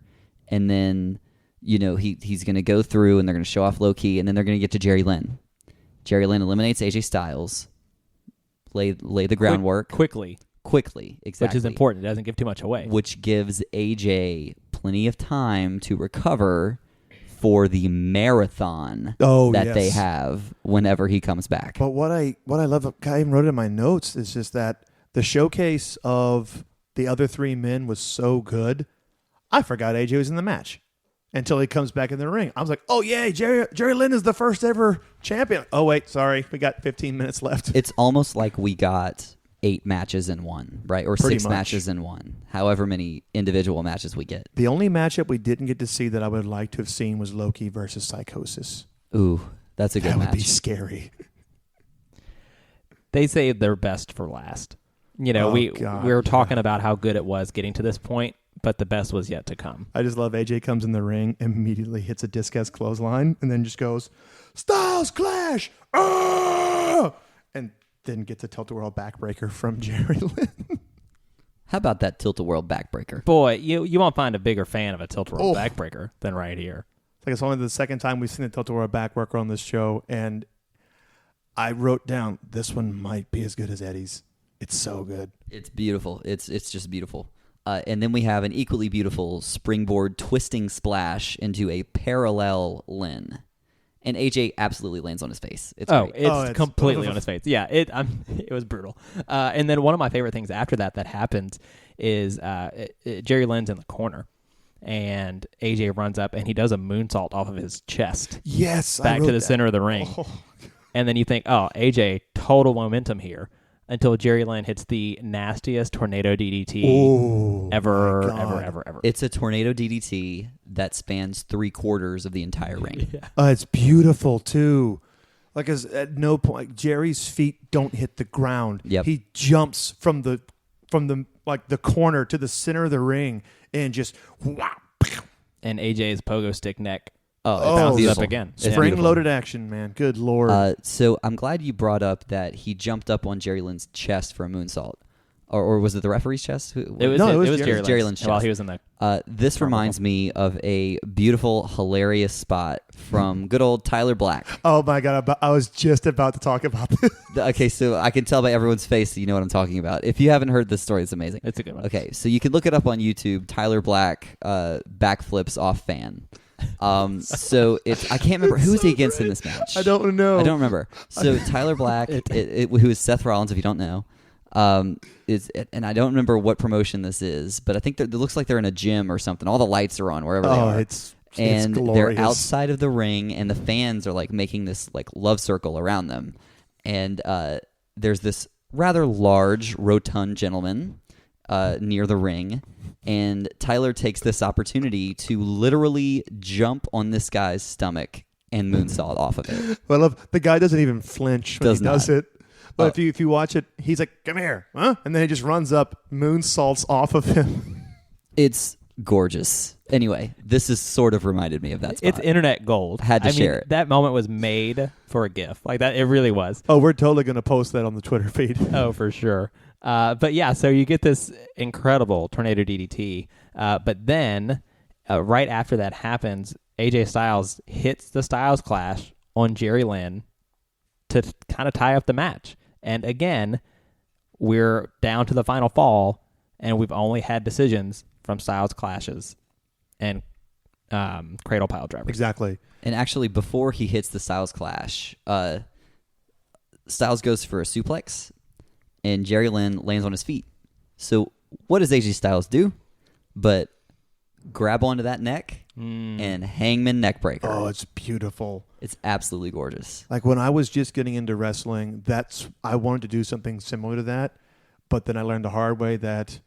And then, he's going to go through and they're going to show off Loki, and then they're going to get to Jerry Lynn. Jerry Lynn eliminates AJ Styles, lay the groundwork. Quickly, exactly. which is important. It doesn't give too much away. Which gives AJ plenty of time to recover for the marathon that they have whenever he comes back. But what I love, I even wrote it in my notes, is just that the showcase of the other three men was so good. I forgot AJ was in the match until he comes back in the ring. I was like, oh, yay, Jerry Lynn is the first ever champion. Oh, wait, sorry. We got 15 minutes left. It's almost like we got 8 matches in one, right? Or Pretty 6 much. matches in one, however many individual matches we get. The only matchup we didn't get to see that I would like to have seen was Loki versus Psychosis. Ooh, that's a good match. That would be scary. They saved their best for last. We were talking about how good it was getting to this point, but the best was yet to come. I just love AJ comes in the ring, immediately hits a discus clothesline, and then just goes, Styles Clash! Ah! And then gets a tilt-a-whirl backbreaker from Jerry Lynn. How about that tilt-a-whirl backbreaker? Boy, you won't find a bigger fan of a tilt-a-whirl backbreaker than right here. It's only the second time we've seen a tilt-a-whirl backbreaker on this show, and I wrote down, this one might be as good as Eddie's. It's so good. It's beautiful. It's just beautiful. And then we have an equally beautiful springboard twisting splash into a parallel Lynn. And AJ absolutely lands on his face. It's great. It's completely on his face. Yeah, it was brutal. And then one of my favorite things after that happens is Jerry Lynn's in the corner, and AJ runs up and he does a moonsault off of his chest. Yes, back to the center of the ring. Oh. And then you think, oh, AJ, total momentum here. Until Jerry Lynn hits the nastiest tornado DDT ever. It's a tornado DDT that spans 3/4 of the entire ring. Yeah. It's beautiful too. At no point, Jerry's feet don't hit the ground. Yep. He jumps from the the corner to the center of the ring and just whop. And AJ's pogo stick neck. Oh, it bounces up again. Spring-loaded action, man. Good Lord. So I'm glad you brought up that he jumped up on Jerry Lynn's chest for a moonsault. Or was it the referee's chest? It was Jerry Lynn's chest. While he was in the... This reminds me of a beautiful, hilarious spot from good old Tyler Black. Oh, my God. I was just about to talk about this. Okay, so I can tell by everyone's face that you know what I'm talking about. If you haven't heard this story, it's amazing. It's a good one. Okay, so you can look it up on YouTube, Tyler Black backflips off fan. So I can't remember who was he against in this match. I don't know. I don't remember. So Tyler Black, who is Seth Rollins, if you don't know, and I don't remember what promotion this is, but I think it looks like they're in a gym or something. All the lights are on wherever they are. It's they're outside of the ring, and the fans are making this love circle around them, and there's this rather large, rotund gentleman near the ring. And Tyler takes this opportunity to literally jump on this guy's stomach and moonsault off of it. Well, I love the guy doesn't even flinch when he does it. But if you watch it, he's like, "Come here," huh? And then he just runs up, moonsaults off of him. It's gorgeous. Anyway, this is sort of reminded me of that spot. It's internet gold. Had to share it. That moment was made for a GIF. That, it really was. Oh, we're totally going to post that on the Twitter feed. Oh, for sure. But yeah, so you get this incredible tornado DDT. But then, right after that happens, AJ Styles hits the Styles Clash on Jerry Lynn to kind of tie up the match. And again, we're down to the final fall, and we've only had decisions from Styles Clashes and Cradle Pile Drivers. Exactly. And actually, before he hits the Styles Clash, Styles goes for a suplex, and Jerry Lynn lands on his feet. So what does AJ Styles do? But grab onto that neck and hangman neck breaker. Oh, it's beautiful. It's absolutely gorgeous. Like when I was just getting into wrestling, I wanted to do something similar to that, but then I learned the hard way that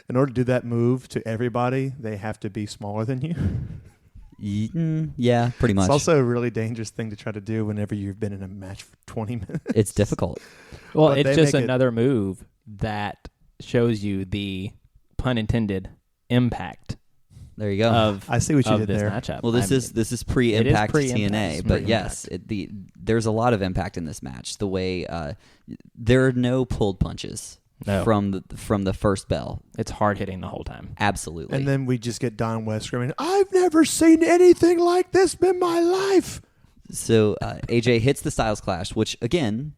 in order to do that move to everybody, they have to be smaller than you. Yeah, pretty much. It's also a really dangerous thing to try to do whenever you've been in a match for 20 minutes. It's difficult. Well, But it's they just make it- another move that shows you the pun intended impact There you go. of I see what you of did this there. matchup. Well, this is pre-impact pre-impact. TNA, It's but yes, there's a lot of impact in this match. The way there are no pulled punches No. from the first bell. It's hard hitting the whole time. Absolutely. And then we just get Don West screaming, "I've never seen anything like this in my life." So AJ hits the Styles Clash, which again,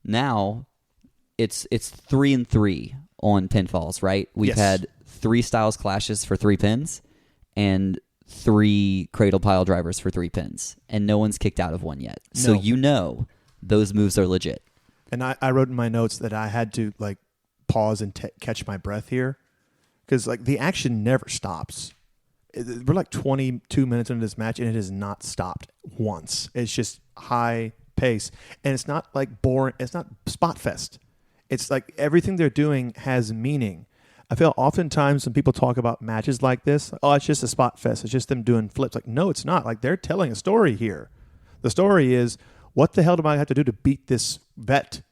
now it's 3-3 on pinfalls, right? We've Yes. had 3 Styles Clashes for 3 pins, and 3 cradle pile drivers for 3 pins, and no one's kicked out of one yet. So No. those moves are legit. And I wrote in my notes that I had to like pause and catch my breath here because like the action never stops. We're like 22 minutes into this match and it has not stopped once. It's just high pace and it's not like boring. It's not spot fest. It's like everything they're doing has meaning. I feel oftentimes when people talk about matches like this, oh, it's just a spot fest. It's just them doing flips. Like, no, it's not. Like they're telling a story here. The story is, what the hell do I have to do to beat this vet?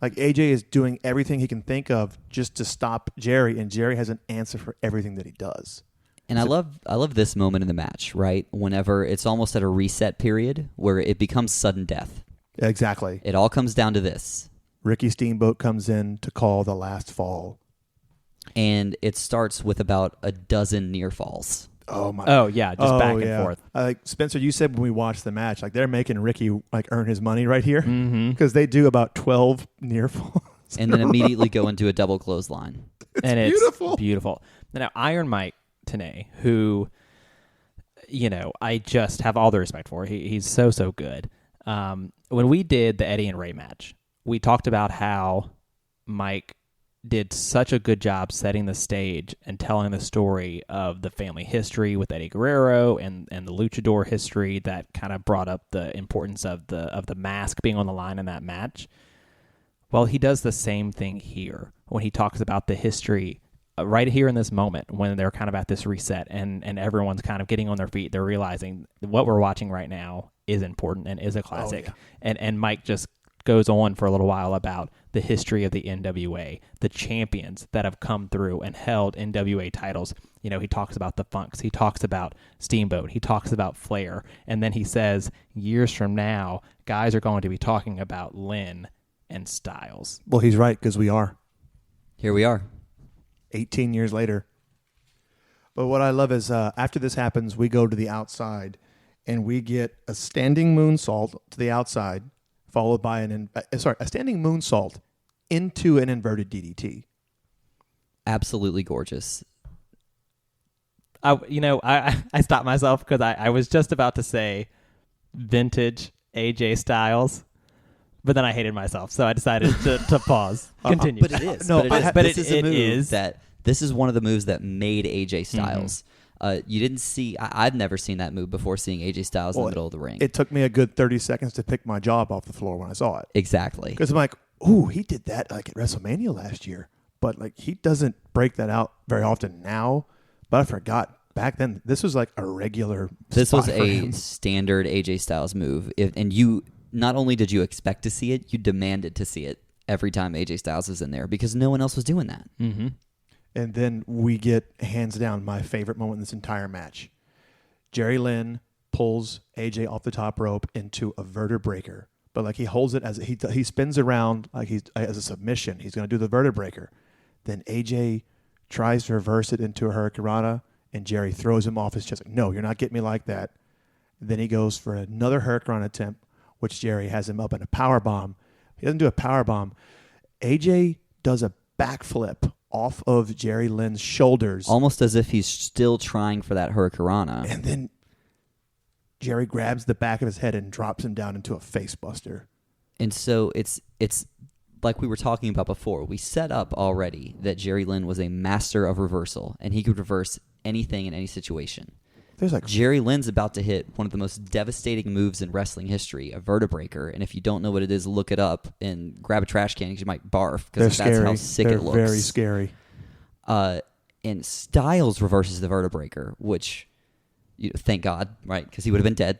Like AJ is doing everything he can think of just to stop Jerry, and Jerry has an answer for everything that he does. And I love this moment in the match, right? Whenever it's almost at a reset period where it becomes sudden death. Exactly. It all comes down to this. Ricky Steamboat comes in to call the last fall. And it starts with about a dozen near falls. Oh my! Oh yeah, just back and forth. Like Spencer, you said when we watched the match, like they're making Ricky like earn his money right here Mm-hmm. because they do about 12 near falls, And then immediately go into a double clothesline. And it's beautiful. beautiful. Now, Iron Mike Tenay, who, I just have all the respect for. He's so good. When we did the Eddie and Ray match, we talked about how Mike did such a good job setting the stage and telling the story of the family history with Eddie Guerrero and the luchador history that kind of brought up the importance of the mask being on the line in that match. Well, he does the same thing here when he talks about the history right here in this moment when they're kind of at this reset and everyone's kind of getting on their feet. They're realizing what we're watching right now is important and is a classic. And Mike just goes on for a little while about the history of the NWA, the champions that have come through and held NWA titles. He talks about the Funks. He talks about Steamboat. He talks about Flair. And then he says, years from now, guys are going to be talking about Lynn and Styles. Well, he's right because we are Here we are. 18 years later. But what I love is after this happens, we go to the outside and we get a standing moonsault to the outside, followed by a standing moonsault into an inverted DDT. Absolutely gorgeous. I stopped myself because I was just about to say vintage AJ Styles, but then I hated myself, so I decided to pause. Continue. But it is. No, This is one of the moves that made AJ Styles. You didn't see. I've never seen that move before. Seeing AJ Styles in the middle of the ring. It took me a good 30 seconds to pick my jaw up off the floor when I saw it. Exactly. Because I'm like, ooh, he did that like at WrestleMania last year. But like he doesn't break that out very often now. But I forgot back then this was like a regular This was spot for a him. standard AJ Styles move, and you not only did you expect to see it, you demanded to see it every time AJ Styles is in there because no one else was doing that. Mm-hmm. And then we get, hands down, my favorite moment in this entire match. Jerry Lynn pulls AJ off the top rope into a vertebreaker. But like he holds it as he spins around like he's as a submission. He's going to do the vertebreaker. Then AJ tries to reverse it into a hurricanrana, and Jerry throws him off his chest. Like, no, you're not getting me like that. Then he goes for another hurricanrana attempt, which Jerry has him up in a power bomb. He doesn't do a power bomb. AJ does a backflip off of Jerry Lynn's shoulders. Almost as if he's still trying for that hurricanrana. And then Jerry grabs the back of his head and drops him down into a face buster. And so it's like we were talking about before. We set up already that Jerry Lynn was a master of reversal, and he could reverse anything in any situation. There's like Jerry Lynn's about to hit one of the most devastating moves in wrestling history, a vertebreaker. And if you don't know what it is, look it up and grab a trash can because you might barf because that's how sick They're it looks. very scary. And Styles reverses the vertebraker, which, thank God, right? Because he would have been dead.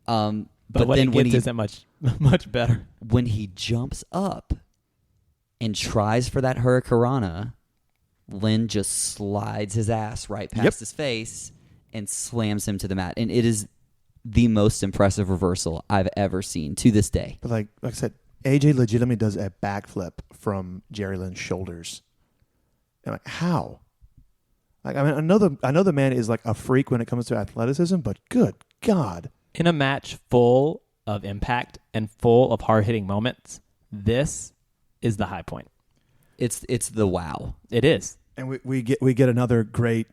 But what then he gets isn't much better. When he jumps up and tries for that Hurricanrana, Lynn just slides his ass right past his face and slams him to the mat. And it is the most impressive reversal I've ever seen to this day. But like I said, AJ legitimately does a backflip from Jerry Lynn's shoulders. And like, how? Like, I mean, I know the man is like a freak when it comes to athleticism, but good God. In a match full of impact and full of hard-hitting moments, this is the high point. It's the wow. It is. And we get another great.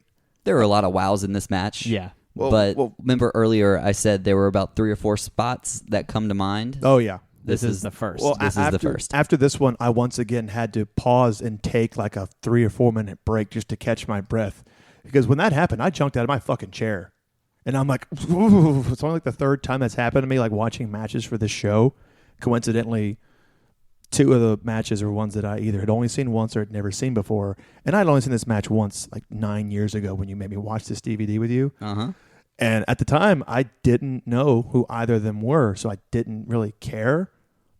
There are a lot of wows in this match. Yeah. But remember earlier I said there were about 3 or 4 spots that come to mind? Oh, yeah. This is the first. Well, This is the first. After this one, I once again had to pause and take like a 3 or 4 minute break just to catch my breath. Because when that happened, I jumped out of my fucking chair. And I'm like, ooh, it's only like the third time that's happened to me, like watching matches for this show. Coincidentally, 2 of the matches are ones that I either had only seen once or had never seen before. And I'd only seen this match once, like 9 years ago when you made me watch this DVD with you. Uh-huh. And at the time, I didn't know who either of them were, so I didn't really care.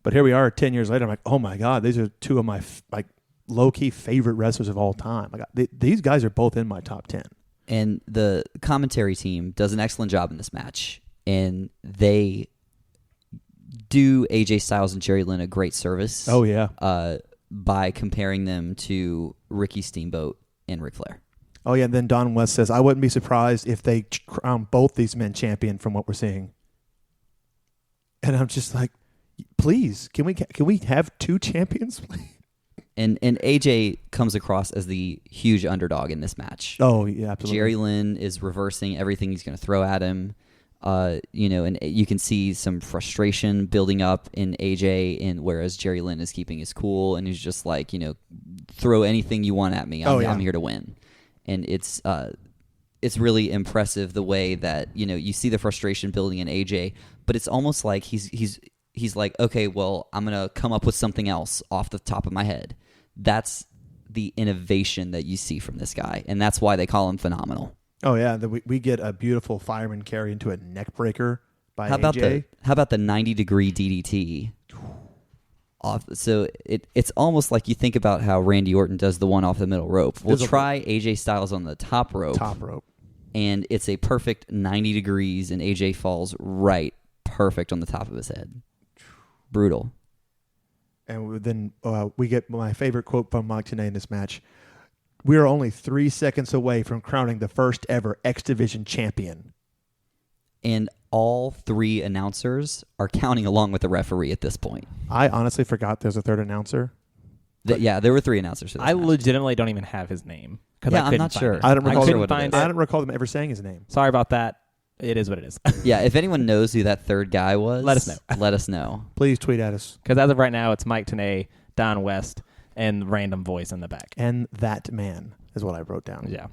But here we are 10 years later. I'm like, oh, my God, these are 2 of my like low-key favorite wrestlers of all time. Like, these guys are both in my top 10. And the commentary team does an excellent job in this match. And they do AJ Styles and Jerry Lynn a great service. Oh, yeah. By comparing them to Ricky Steamboat and Ric Flair. Oh, yeah, and then Don West says, I wouldn't be surprised if they crown both these men champion from what we're seeing. And I'm just like, please, can we have 2 champions? And AJ comes across as the huge underdog in this match. Oh, yeah, absolutely. Jerry Lynn is reversing everything he's going to throw at him. And you can see some frustration building up in AJ, and whereas Jerry Lynn is keeping his cool, and he's just like, throw anything you want at me. I'm here to win. And it's really impressive the way that you see the frustration building in AJ, but it's almost like he's like, okay, well, I'm gonna come up with something else off the top of my head. That's the innovation that you see from this guy, and that's why they call him phenomenal. Oh yeah, we get a beautiful fireman carry into a neck breaker by AJ. How about the 90-degree DDT? So it's almost like you think about how Randy Orton does the one off the middle rope. We'll try AJ Styles on the top rope. And it's a perfect 90 degrees, and AJ falls right perfect on the top of his head. Brutal. And then we get my favorite quote from Mike Tenay in this match. We are only 3 seconds away from crowning the first ever X Division champion. And all 3 announcers are counting along with the referee at this point. I honestly forgot there's a third announcer. There were 3 announcers for this I match. legitimately don't even have his name. Yeah, I'm not sure. I don't recall them ever saying his name. Sorry about that. It is what it is. Yeah, if anyone knows who that third guy was, let us know. Let us know. Please tweet at us. Because as of right now, it's Mike Tenay, Don West, and random voice in the back. And that man is what I wrote down. Yeah.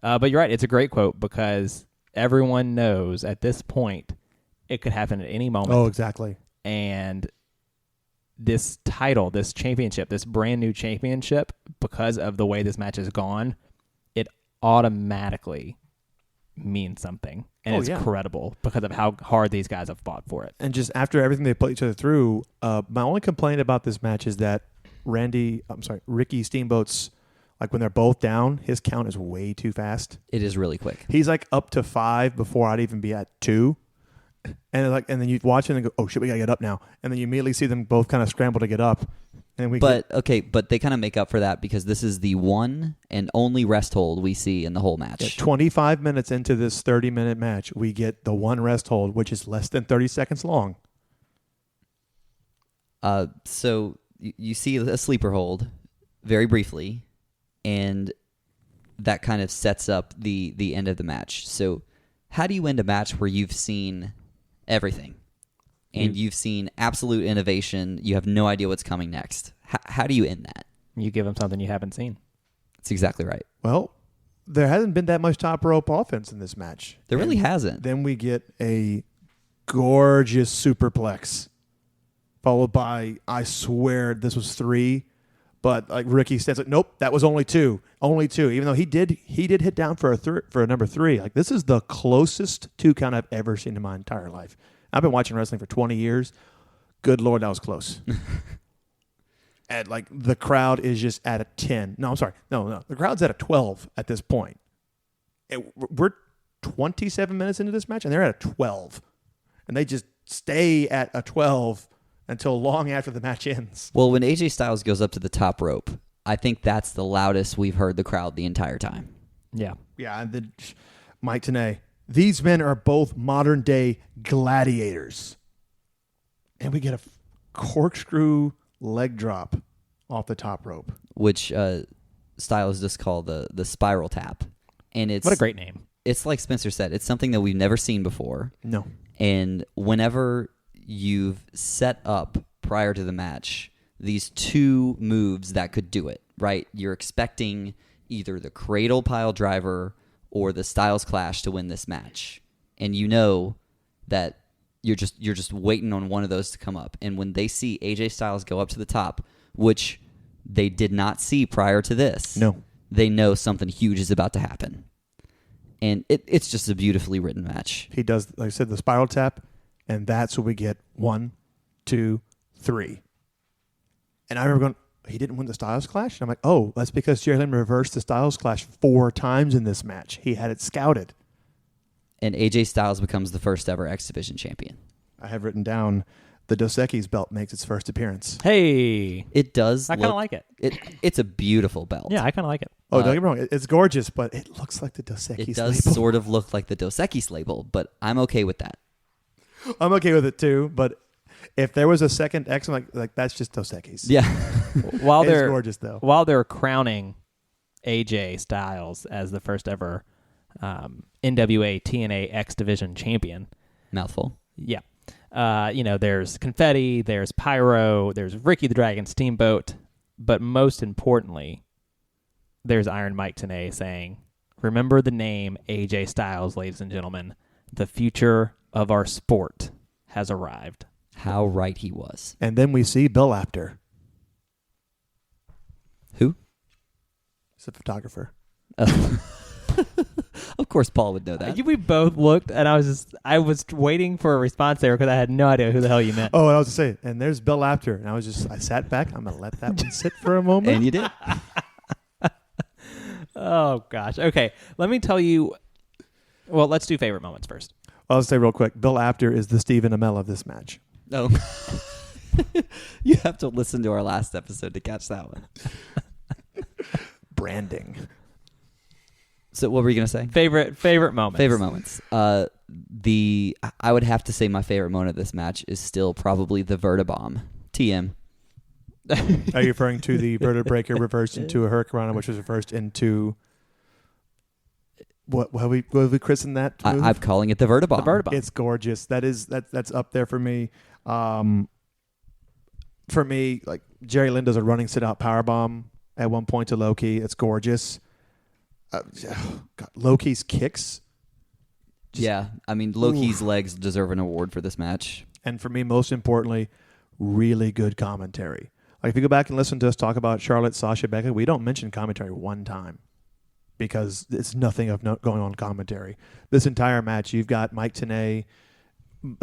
But you're right. It's a great quote because everyone knows at this point it could happen at any moment. Oh, exactly. And this title, this championship, this brand new championship, because of the way this match has gone, it automatically means something. And it's credible because of how hard these guys have fought for it. And just after everything they put each other through, my only complaint about this match is that Ricky Steamboat's, like when they're both down, his count is way too fast. It is really quick. He's like up to 5 before I'd even be at 2. And then you watch it and go, oh shit, we gotta get up now. And then you immediately see them both kind of scramble to get up. And but they kind of make up for that because this is the one and only rest hold we see in the whole match. 25 minutes into this 30-minute match, we get the one rest hold, which is less than 30 seconds long. So you see a sleeper hold very briefly, and that kind of sets up the end of the match. So how do you end a match where you've seen everything? and you've seen absolute innovation. You have no idea what's coming next. How do you end that? You give them something you haven't seen. That's exactly right. Well, there hasn't been that much top rope offense in this match. There really hasn't. Then we get a gorgeous superplex, followed by, I swear this was 3, but like Ricky says, like, nope, that was only 2. Only 2. Even though he did hit down for a number 3. Like, this is the closest 2 count I've ever seen in my entire life. I've been watching wrestling for 20 years. Good Lord, that was close. And like the crowd is just at a 10. No, I'm sorry. No. The crowd's at a 12 at this point. We're 27 minutes into this match, and they're at a 12. And they just stay at a 12 until long after the match ends. Well, when AJ Styles goes up to the top rope, I think that's the loudest we've heard the crowd the entire time. Yeah. Yeah, and Mike Tenay. These men are both modern-day gladiators. And we get a corkscrew leg drop off the top rope, which Styles just call the spiral tap. And it's what a great name. It's like Spencer said, it's something that we've never seen before. No. And whenever you've set up prior to the match these 2 moves that could do it, right? You're expecting either the cradle pile driver or the Styles Clash to win this match. And you know that you're just waiting on one of those to come up. And when they see AJ Styles go up to the top, which they did not see prior to this, no, they know something huge is about to happen. And it's just a beautifully written match. He does, like I said, the spiral tap, and that's what we get 1, 2, 3. And I remember going, he didn't win the Styles Clash? And I'm like, oh, that's because Jerry Lynn reversed the Styles Clash 4 times in this match. He had it scouted. And AJ Styles becomes the first ever X Division champion. I have written down the Dos Equis belt makes its first appearance. Hey. It does. I kind of like it. It's a beautiful belt. Yeah, I kind of like it. Oh, don't get me wrong. It's gorgeous, but it looks like the Dos Equis It does label. sort of look like the Dos Equis label, but I'm okay with that. I'm okay with it too, but if there was a second X, I'm like that's just Dos Equis. Yeah. While It's they're gorgeous, though. While they're crowning AJ Styles as the first ever NWA TNA X Division champion. Mouthful. Yeah. There's confetti, there's pyro, there's Ricky the Dragon Steamboat, but most importantly, there's Iron Mike Tenay saying, remember the name AJ Styles, ladies and gentlemen. The future of our sport has arrived. How right he was. And then we see Bill Apter. Who? He's a photographer. Of course Paul would know that. We both looked, and I was waiting for a response there because I had no idea who the hell you meant. Oh, I was going to say, and there's Bill Apter. And I sat back. I'm going to let that one sit for a moment. And you did. Oh, gosh. Okay, let me tell you. Well, let's do favorite moments first. I'll say real quick, Bill Apter is the Stephen Amell of this match. Oh. You have to listen to our last episode to catch that one. Branding. So what were you going to say? Favorite moments. Favorite moments. I would have to say my favorite moment of this match is still probably the Vertibomb. TM. Are you referring to the vertebreaker reversed into a hurricanrana, which was reversed into what have we christened that move? I'm calling it the Vertibomb. The Vertibomb. It's gorgeous. That's up there for me. For me, like Jerry Lynn does a running sit-out powerbomb at one point to Loki. It's gorgeous. God, Loki's kicks. Yeah, I mean, Loki's legs deserve an award for this match. And for me, most importantly, really good commentary. Like if you go back and listen to us talk about Charlotte, Sasha, Becca, we don't mention commentary one time because it's nothing of note going on commentary. This entire match, you've got Mike Tenay,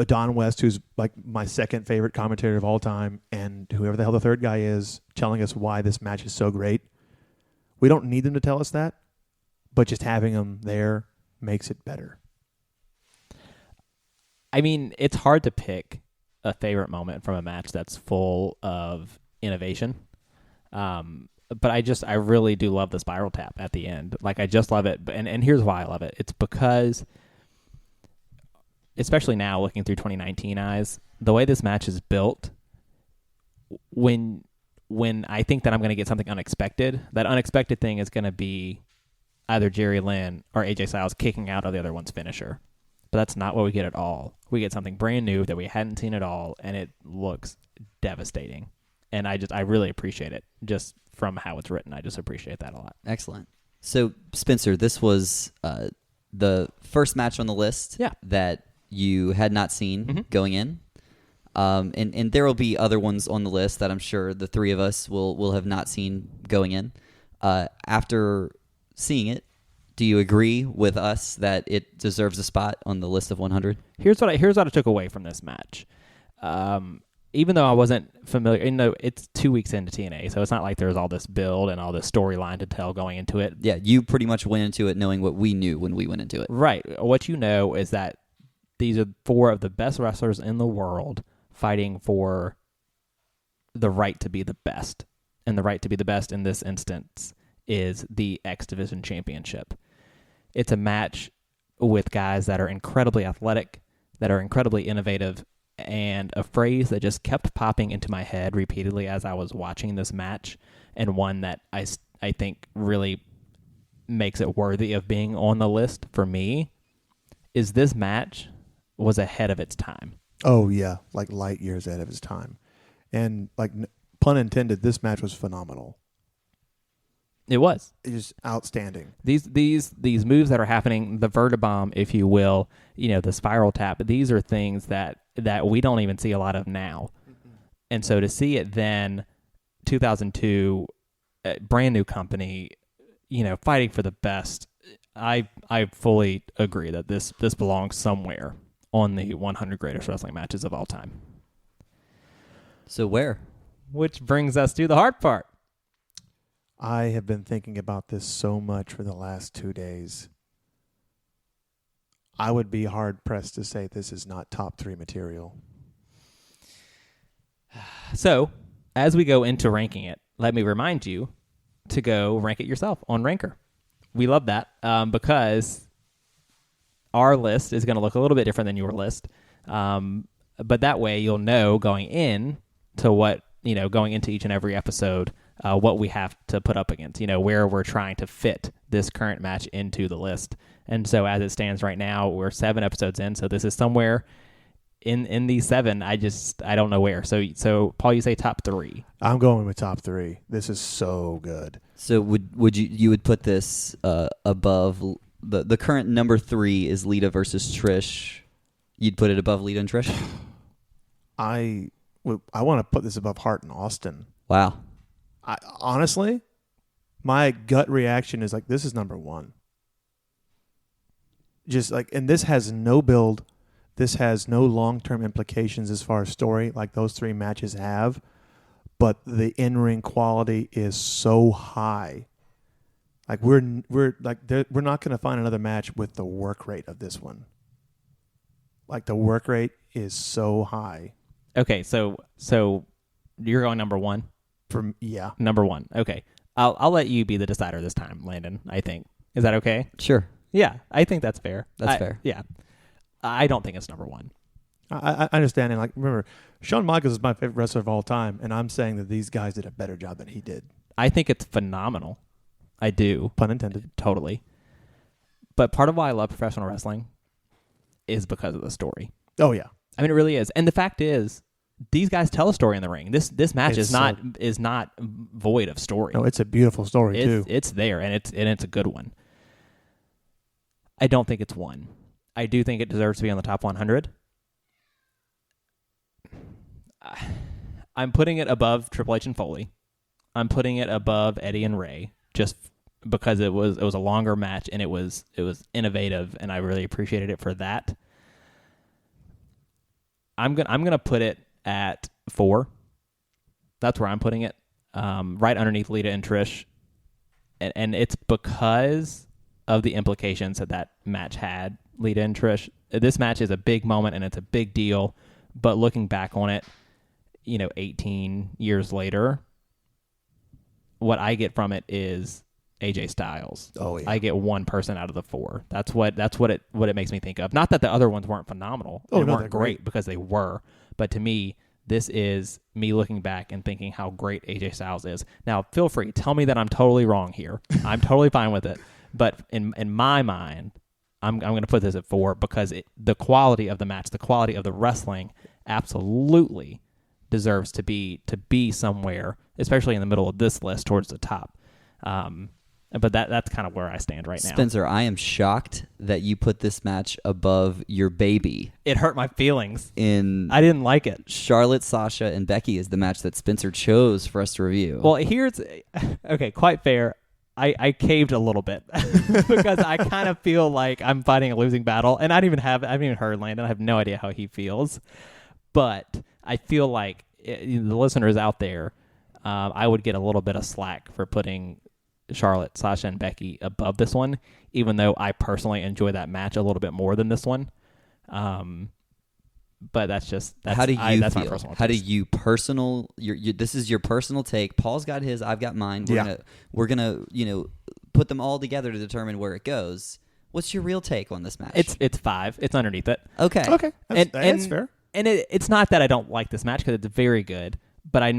Don West, who's like my second favorite commentator of all time, and whoever the hell the third guy is, telling us why this match is so great. We don't need them to tell us that, but just having them there makes it better. I mean, it's hard to pick a favorite moment from a match that's full of innovation. But I really do love the spiral tap at the end. Like, I just love it. And here's why I love it. It's because, especially now looking through 2019 eyes, the way this match is built, when I think that I'm going to get something unexpected, that unexpected thing is going to be either Jerry Lynn or AJ Styles kicking out of the other one's finisher. but that's not what we get at all. We get something brand new that we hadn't seen at all, and it looks devastating. And I really appreciate it just from how it's written. I just appreciate that a lot. Excellent. So, Spencer, this was the first match on the list that you had not seen going in. And there will be other ones on the list that I'm sure the three of us will have not seen going in. After seeing it, do you agree with us that it deserves a spot on the list of 100? Here's what I took away from this match. Even though I wasn't familiar, it's 2 weeks into TNA, so it's not like there's all this build and all this storyline to tell going into it. Yeah, you pretty much went into it knowing what we knew when we went into it. Right. What you know is that these are 4 of the best wrestlers in the world fighting for the right to be the best. And the right to be the best in this instance is the X Division Championship. It's a match with guys that are incredibly athletic, that are incredibly innovative, and a phrase that just kept popping into my head repeatedly as I was watching this match, and one that I think really makes it worthy of being on the list for me, is this match was ahead of its time. Oh, yeah, like light years ahead of his time. And, like, pun intended, this match was phenomenal. It was. It was outstanding. These moves that are happening, the vertibomb, if you will, the spiral tap, these are things that we don't even see a lot of now. Mm-hmm. And so to see it then, 2002, brand new company, fighting for the best, I fully agree that this belongs somewhere on the 100 greatest wrestling matches of all time. So where? Which brings us to the hard part. I have been thinking about this so much for the last 2 days. I would be hard-pressed to say this is not top 3 material. So, as we go into ranking it, let me remind you to go rank it yourself on Ranker. We love that because our list is going to look a little bit different than your list. But that way you'll know going in to what, going into each and every episode, what we have to put up against, where we're trying to fit this current match into the list. And so as it stands right now, we're 7 episodes in. So this is somewhere in these 7. I don't know where. So Paul, you say top 3. I'm going with top 3. This is so good. So would you would put this above the current number 3 is Lita versus Trish. You'd put it above Lita and Trish? I want to put this above Hart and Austin. Wow. Honestly, my gut reaction is like, this is number 1. Just like, and this has no build. This has no long-term implications as far as story like those 3 matches have. But the in-ring quality is so high. Like we're not going to find another match with the work rate of this one. Like the work rate is so high. Okay, so you're going number 1? Yeah. Number 1. Okay. I'll let you be the decider this time, Landon, I think. Is that okay? Sure. Yeah, I think that's fair. That's fair. Yeah. I don't think it's number 1. I understand. And like, remember, Shawn Michaels is my favorite wrestler of all time, and I'm saying that these guys did a better job than he did. I think it's phenomenal. I do. Pun intended. Totally. But part of why I love professional wrestling is because of the story. Oh, yeah. I mean, it really is. And the fact is, these guys tell a story in the ring. This match is not void of story. No, it's a beautiful story too. It's there, and it's a good one. I don't think it's 1. I do think it deserves to be on the top 100. I'm putting it above Triple H and Foley. I'm putting it above Eddie and Ray just because it was a longer match and it was innovative, and I really appreciated it for that. I'm gonna put it at 4. That's where I'm putting it, right underneath Lita and Trish, and it's because of the implications that match had. Lita and Trish. This match is a big moment and it's a big deal, but looking back on it, 18 years later, what I get from it is AJ Styles. Oh yeah. I get one person out of the 4. That's what it makes me think of. Not that the other ones weren't phenomenal. Oh, they no, weren't they're great. because they were. But to me, this is me looking back and thinking how great AJ Styles is. Now, feel free, tell me that I'm totally wrong here. I'm totally fine with it. But in my mind, I'm going to put this at 4 because the quality of the match, the quality of the wrestling, absolutely deserves to be somewhere, especially in the middle of this list towards the top. But that's kind of where I stand right now. Spencer, I am shocked that you put this match above your baby. It hurt my feelings. I didn't like it. Charlotte, Sasha, and Becky is the match that Spencer chose for us to review. Well, here's okay. Quite fair. I caved a little bit because I kind of feel like I'm fighting a losing battle, and I haven't even heard Landon. I have no idea how he feels, but I feel like the listeners out there, I would get a little bit of slack for putting Charlotte, Sasha, and Becky above this one, even though I personally enjoy that match a little bit more than this one. But that's how do you feel? That's my personal How do taste. you this is your personal take. Paul's got his, I've got mine. We're gonna put them all together to determine where it goes. What's your real take on this match? It's 5. It's underneath it. Okay. That's fair. And it's not that I don't like this match because it's very good, but I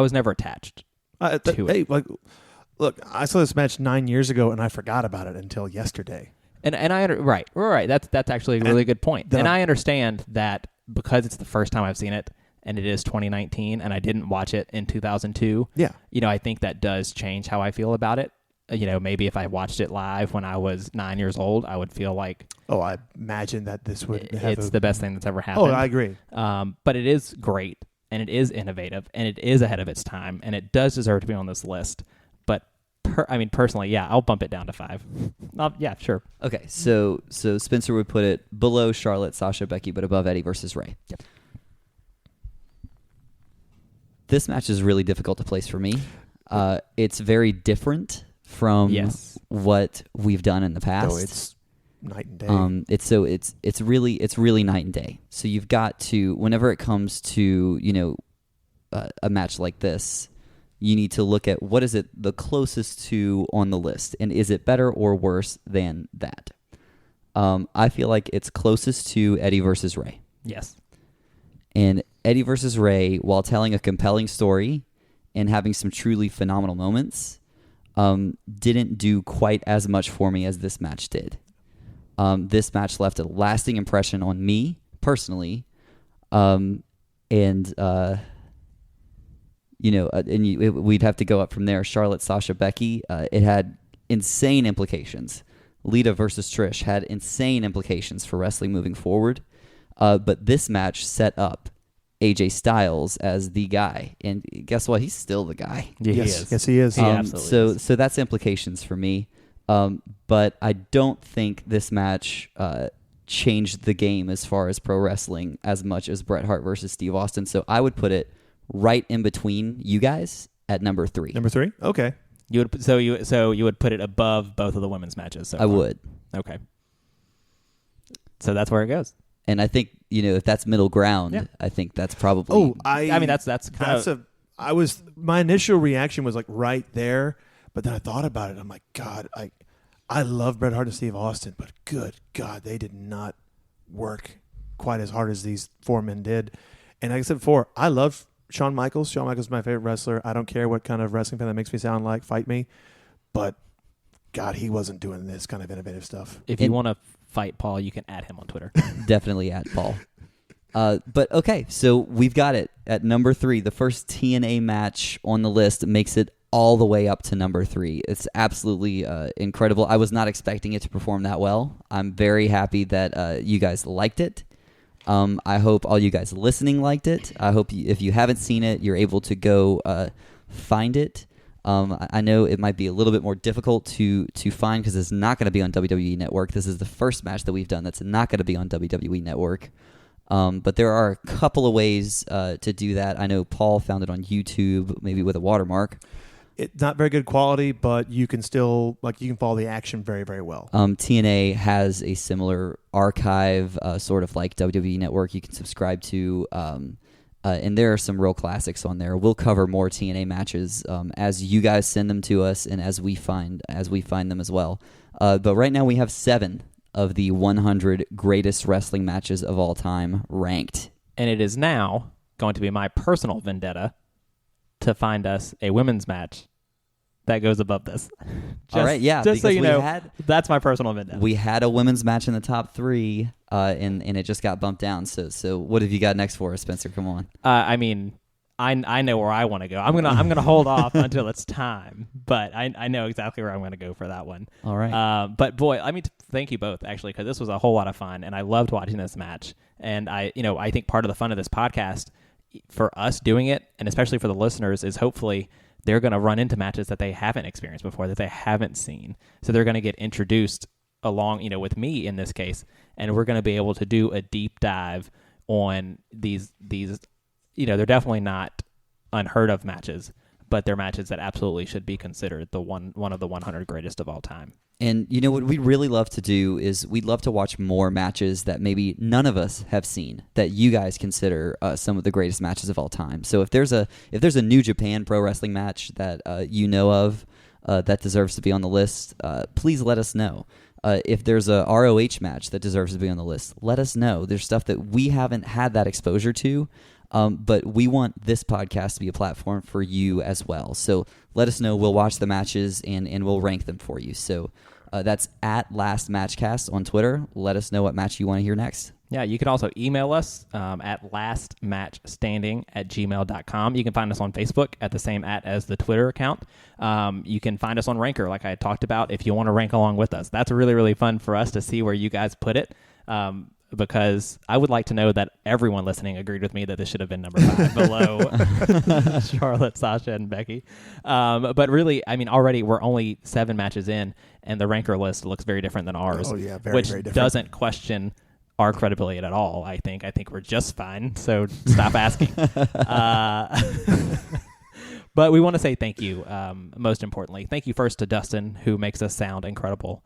was never attached to it. Hey, look, I saw this match 9 years ago, and I forgot about it until yesterday. And right. That's actually a really good point. And I understand that because it's the first time I've seen it, and it is 2019, and I didn't watch it in 2002. Yeah. I think that does change how I feel about it. Maybe if I watched it live when I was 9 years old, I would feel like, oh, I imagine that this would have it's the best thing that's ever happened. Oh, I agree. But it is great, and it is innovative, and it is ahead of its time, and it does deserve to be on this list. But personally, yeah, I'll bump it down to 5. Yeah, sure. Okay, so Spencer would put it below Charlotte, Sasha, Becky, but above Eddie versus Ray. Yep. This match is really difficult to place for me. It's very different from what we've done in the past. Oh, it's night and day. It's really night and day. So you've got to, whenever it comes to a match like this, you need to look at what is it the closest to on the list, and is it better or worse than that? I feel like it's closest to Eddie versus Ray. Yes. And Eddie versus Ray, while telling a compelling story and having some truly phenomenal moments, didn't do quite as much for me as this match did. This match left a lasting impression on me personally, we'd have to go up from there. Charlotte, Sasha, Becky, it had insane implications. Lita versus Trish had insane implications for wrestling moving forward. But this match set up AJ Styles as the guy. And guess what? He's still the guy. Yeah, yes. He is. Yes, he is. He absolutely is. So that's implications for me. But I don't think this match changed the game as far as pro wrestling as much as Bret Hart versus Steve Austin. So I would put it right in between you guys at number 3. Number 3? Okay. You would put it above both of the women's matches. So I would. Okay. So that's where it goes. And I think, if that's middle ground, I think that's probably. Oh, that's kind of. My initial reaction was like right there, but then I thought about it. I'm like, God, I love Bret Hart and Steve Austin, but good God, they did not work quite as hard as these 4 men did. And like I said before, I love Shawn Michaels. Shawn Michaels is my favorite wrestler. I don't care what kind of wrestling fan that makes me sound like. Fight me. But God, he wasn't doing this kind of innovative stuff. If you want to fight Paul, you can add him on Twitter. Definitely at Paul. But okay, so we've got it at number 3. The first TNA match on the list makes it all the way up to number 3. It's absolutely incredible. I was not expecting it to perform that well. I'm very happy that you guys liked it. I hope all you guys listening liked it. I hope if you haven't seen it, you're able to go find it. I know it might be a little bit more difficult to find because it's not going to be on WWE Network. This is the first match that we've done that's not going to be on WWE Network. But there are a couple of ways to do that. I know Paul found it on YouTube, maybe with a watermark. It's not very good quality, but you can still you can follow the action very, very well. TNA has a similar archive, sort of like WWE Network. You can subscribe to, and there are some real classics on there. We'll cover more TNA matches as you guys send them to us, and as we find them as well. But right now we have 7 of the 100 greatest wrestling matches of all time ranked, and it is now going to be my personal vendetta to find us a women's match that goes above this. All right, yeah. Just so because you we know, that's my personal vendetta. We had a women's match in the top 3, and it just got bumped down. So what have you got next for us, Spencer? Come on. I mean, I know where I want to go. I'm gonna hold off until it's time, but I know exactly where I'm gonna go for that one. All right. But boy, I mean, thank you both actually, because this was a whole lot of fun, and I loved watching this match. And I think part of the fun of this podcast, for us doing it, and especially for the listeners, is hopefully they're going to run into matches that they haven't experienced before, that they haven't seen. So they're going to get introduced along, with me in this case, and we're going to be able to do a deep dive on these. They're definitely not unheard of matches, but they're matches that absolutely should be considered one of the 100 greatest of all time. And what we'd really love to do is we'd love to watch more matches that maybe none of us have seen that you guys consider some of the greatest matches of all time. So if there's a New Japan Pro Wrestling match that you know of that deserves to be on the list, please let us know. If there's a ROH match that deserves to be on the list, let us know. There's stuff that we haven't had that exposure to, but we want this podcast to be a platform for you as well. So let us know. We'll watch the matches and we'll rank them for you. So that's at Last Matchcast on Twitter. Let us know what match you want to hear next. Yeah, you can also email us at lastmatchstanding@gmail.com. You can find us on Facebook at the same as the Twitter account. You can find us on Ranker, like I talked about, if you want to rank along with us. That's really, really fun for us to see where you guys put it, because I would like to know that everyone listening agreed with me that this should have been number 5 below Charlotte, Sasha, and Becky. But really, I mean, already we're only 7 matches in, and the Ranker list looks very different than ours. Oh, yeah, very, which very different. Doesn't question our credibility at all. I think we're just fine. So stop asking. But we want to say thank you. Most importantly, thank you first to Dustin, who makes us sound incredible,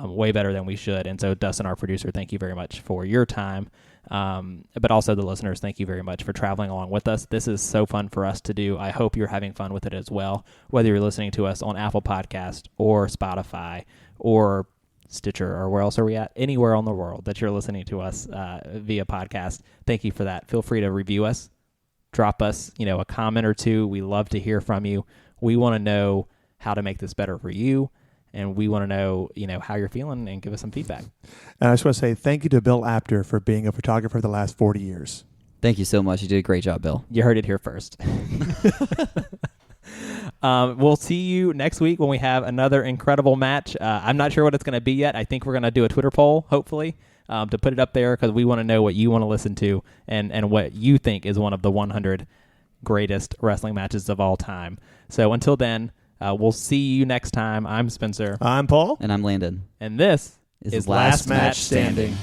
way better than we should. And so Dustin, our producer, thank you very much for your time. But also the listeners, thank you very much for traveling along with us. This is so fun for us to do. I hope you're having fun with it as well, whether you're listening to us on Apple Podcast or Spotify or Stitcher, or where else are we at? Anywhere on the world that you're listening to us via podcast. Thank you for that. Feel free to review us. Drop us, a comment or two. We love to hear from you. We want to know how to make this better for you, and we want to know, how you're feeling, and give us some feedback. And I just want to say thank you to Bill Apter for being a photographer the last 40 years. Thank you so much. You did a great job, Bill. You heard it here first. We'll see you next week when we have another incredible match. I'm not sure what it's going to be yet. I think we're going to do a Twitter poll, hopefully, to put it up there, because we want to know what you want to listen to and what you think is one of the 100 greatest wrestling matches of all time. So until then, we'll see you next time. I'm Spencer. I'm Paul. And I'm Landon. And this is Last Match Standing.